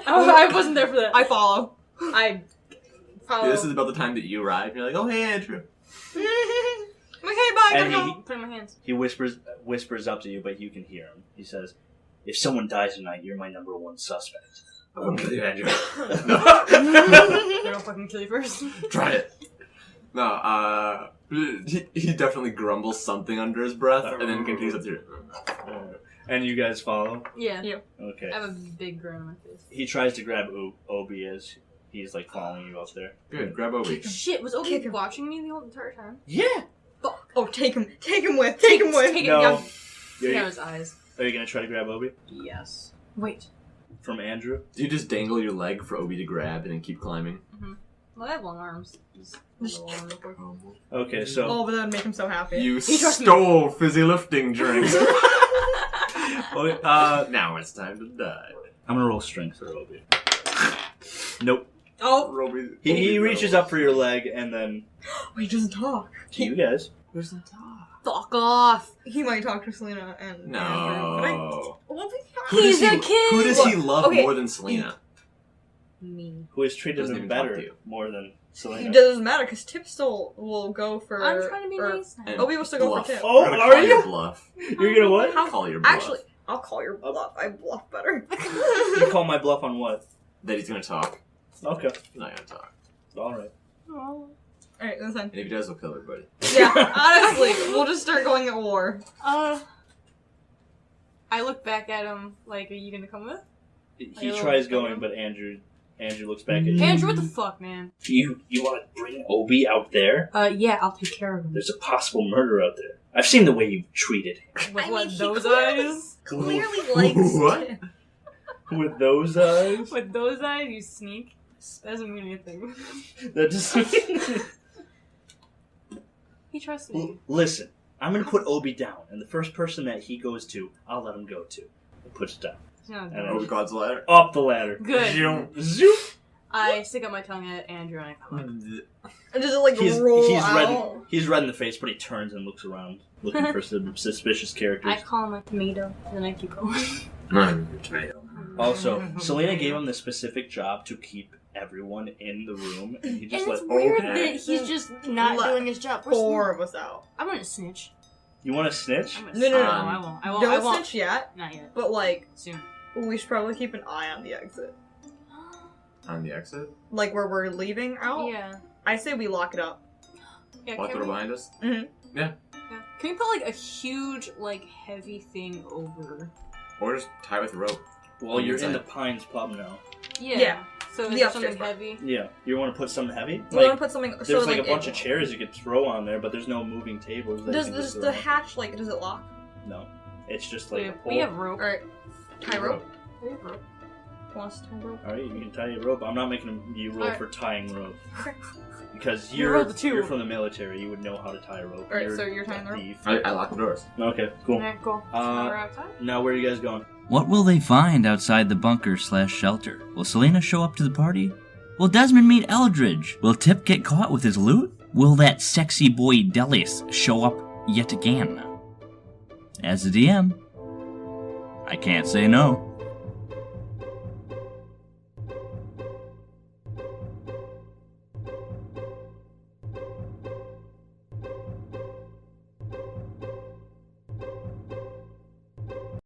Speaker 4: I wasn't there for that.
Speaker 2: I follow.
Speaker 4: I follow.
Speaker 6: This is about the time that you arrive. And you're like, oh, hey, Andrew.
Speaker 2: I'm like, hey, bye,
Speaker 1: And
Speaker 2: gotta
Speaker 1: he-
Speaker 2: go.
Speaker 4: Put in my hands.
Speaker 1: He whispers up to you, but you can hear him. He says, "If someone dies tonight, you're my number 1 suspect."
Speaker 6: I'm going to kill you, Andrew.
Speaker 4: They're gonna fucking kill you first.
Speaker 6: Try it. No, he definitely grumbles something under his breath and then continues up to
Speaker 1: And you guys follow?
Speaker 4: Yeah.
Speaker 1: Okay.
Speaker 4: I have a big grin on my face.
Speaker 1: He tries to grab Obi as he's like following you up there.
Speaker 6: Good, grab Obi.
Speaker 4: Shit, was Obi
Speaker 2: Kick him.
Speaker 4: watching me the whole entire time?
Speaker 1: Yeah.
Speaker 2: Oh, take him with. Take him with.
Speaker 4: Take it
Speaker 1: No.
Speaker 4: down.
Speaker 1: Are you,
Speaker 4: Down his eyes.
Speaker 1: are you gonna try to grab Obi
Speaker 4: Yes. Wait.
Speaker 1: from Andrew?
Speaker 6: Do you just dangle your leg for Obi to grab and then keep climbing?
Speaker 4: Well, I have long arms. Just a little long real quick.
Speaker 1: Okay, so
Speaker 2: Oh, but that would make him so happy.
Speaker 6: You
Speaker 4: He trusts me.
Speaker 6: stole fizzy lifting drinks.
Speaker 1: okay,
Speaker 6: Now it's time to die.
Speaker 1: I'm gonna roll strength for Obi. Nope.
Speaker 2: Oh,
Speaker 6: Obi,
Speaker 1: He reaches up for your leg and then
Speaker 2: he doesn't talk.
Speaker 1: to you guys.
Speaker 6: Where's the top?
Speaker 4: Fuck off!
Speaker 2: He might talk to Selena and
Speaker 6: No.
Speaker 2: Andrew, but I won't be
Speaker 6: Who does
Speaker 4: He's a
Speaker 6: he-
Speaker 4: kid!
Speaker 6: Who does he love
Speaker 2: Okay.
Speaker 6: more than Selena?
Speaker 4: Me.
Speaker 1: Who has treated
Speaker 6: Doesn't
Speaker 1: him
Speaker 6: even talk
Speaker 1: better
Speaker 6: to you.
Speaker 1: more than
Speaker 2: It
Speaker 1: Selena?
Speaker 2: doesn't matter because Tip still will go for.
Speaker 4: I'm trying to be
Speaker 2: or-
Speaker 4: nice now.
Speaker 6: And
Speaker 2: Obi will still go
Speaker 6: bluff.
Speaker 2: for Tip.
Speaker 1: Oh,
Speaker 6: We're gonna
Speaker 1: are
Speaker 6: call
Speaker 1: you?
Speaker 6: your bluff.
Speaker 1: You're gonna what?
Speaker 2: How-
Speaker 6: Call your bluff.
Speaker 2: Actually, I'll call your bluff. I bluff better.
Speaker 1: You call my bluff on what?
Speaker 6: That he's gonna talk.
Speaker 1: Okay.
Speaker 6: He's not gonna talk.
Speaker 1: Alright.
Speaker 4: Oh.
Speaker 2: Alright, listen.
Speaker 6: And if he does, we'll kill everybody.
Speaker 2: Yeah, honestly, we'll just start going at war.
Speaker 4: I look back at him like, are you gonna come with?
Speaker 1: He tries going, but Andrew looks back at you.
Speaker 4: Andrew, what the fuck, man?
Speaker 1: You want to bring Obi out there?
Speaker 4: Yeah, I'll take care of him.
Speaker 1: There's a possible murder out there. I've seen the way you've treated him.
Speaker 4: With
Speaker 2: I
Speaker 4: what,
Speaker 2: mean, he
Speaker 4: those
Speaker 2: clearly-
Speaker 4: eyes?
Speaker 2: Clearly likes
Speaker 6: What?
Speaker 2: Tip.
Speaker 1: With those eyes?
Speaker 4: With those eyes, you sneak? That doesn't mean anything.
Speaker 1: That just...
Speaker 4: He trusts me.
Speaker 1: Listen, I'm going to put Obi down, and the first person that he goes to, I'll let him go to. And puts it down.
Speaker 4: He's not
Speaker 1: And
Speaker 6: Obi climbs the ladder.
Speaker 1: Up the ladder.
Speaker 4: Good.
Speaker 1: Zoom. Zoom.
Speaker 4: I stick out my tongue at Andrew and I come up.
Speaker 2: And does it like roll out?
Speaker 1: He's red in the face, but he turns and looks around, looking for some suspicious characters.
Speaker 4: I call him a tomato, and then I keep going.
Speaker 7: Tomato.
Speaker 1: Also, Selena gave him the specific job to keep everyone in the room, and he just
Speaker 4: And
Speaker 1: like,
Speaker 4: it's weird
Speaker 1: okay.
Speaker 4: that he's just not
Speaker 2: Left.
Speaker 4: doing his job.
Speaker 2: 4 of us out.
Speaker 4: I'm gonna snitch.
Speaker 1: You want to snitch?
Speaker 4: I'm gonna
Speaker 2: No, no,
Speaker 4: snitch.
Speaker 2: no.
Speaker 4: I won't. I won't. I
Speaker 2: Don't
Speaker 4: won't.
Speaker 2: snitch yet,
Speaker 4: Not yet.
Speaker 2: but like,
Speaker 4: Soon.
Speaker 2: we should probably keep an eye on the exit.
Speaker 6: On the exit?
Speaker 2: Like where we're leaving out.
Speaker 4: Yeah.
Speaker 2: I say we lock it up.
Speaker 4: Yeah.
Speaker 6: Lock the
Speaker 4: Can
Speaker 6: door
Speaker 4: we,
Speaker 6: behind us?
Speaker 4: yeah. Can we put like a huge, like, heavy thing over?
Speaker 6: Or just tie with a rope.
Speaker 1: Well, you're in
Speaker 6: Inside.
Speaker 1: the Pines pub now.
Speaker 4: Yeah.
Speaker 2: Yeah.
Speaker 4: So
Speaker 2: The
Speaker 4: is there
Speaker 2: upstairs
Speaker 4: something
Speaker 2: part.
Speaker 4: heavy?
Speaker 1: Yeah. You want to put something heavy?
Speaker 2: We want to put something.
Speaker 1: There's
Speaker 2: so,
Speaker 1: like a
Speaker 2: it-
Speaker 1: bunch of chairs you could throw on there, but there's no moving tables. that
Speaker 2: Does
Speaker 1: you can
Speaker 2: this
Speaker 1: just
Speaker 2: the
Speaker 1: throw on.
Speaker 2: hatch like? Does it lock?
Speaker 1: No. It's just like a pole.
Speaker 4: We have rope.
Speaker 2: All right, tie rope.
Speaker 4: We have rope.
Speaker 2: Wants to tie rope.
Speaker 1: Alright, you can tie your rope. I'm not making you roll
Speaker 4: Alright.
Speaker 1: for tying rope.
Speaker 2: Okay.
Speaker 1: Because
Speaker 4: You
Speaker 1: you're
Speaker 4: rolled a 2.
Speaker 1: you're from the military, you would know how to tie a rope.
Speaker 2: Alright, so you're tying
Speaker 1: a
Speaker 2: the rope?
Speaker 1: thief.
Speaker 6: I lock the doors.
Speaker 1: Okay, cool.
Speaker 4: Alright, cool. So now we're outside?
Speaker 1: Now where are you guys going?
Speaker 8: What will they find outside the bunker/shelter? Will Selena show up to the party? Will Desmond meet Eldridge? Will Tip get caught with his loot? Will that sexy boy Delis show up yet again? As a DM, I can't say no.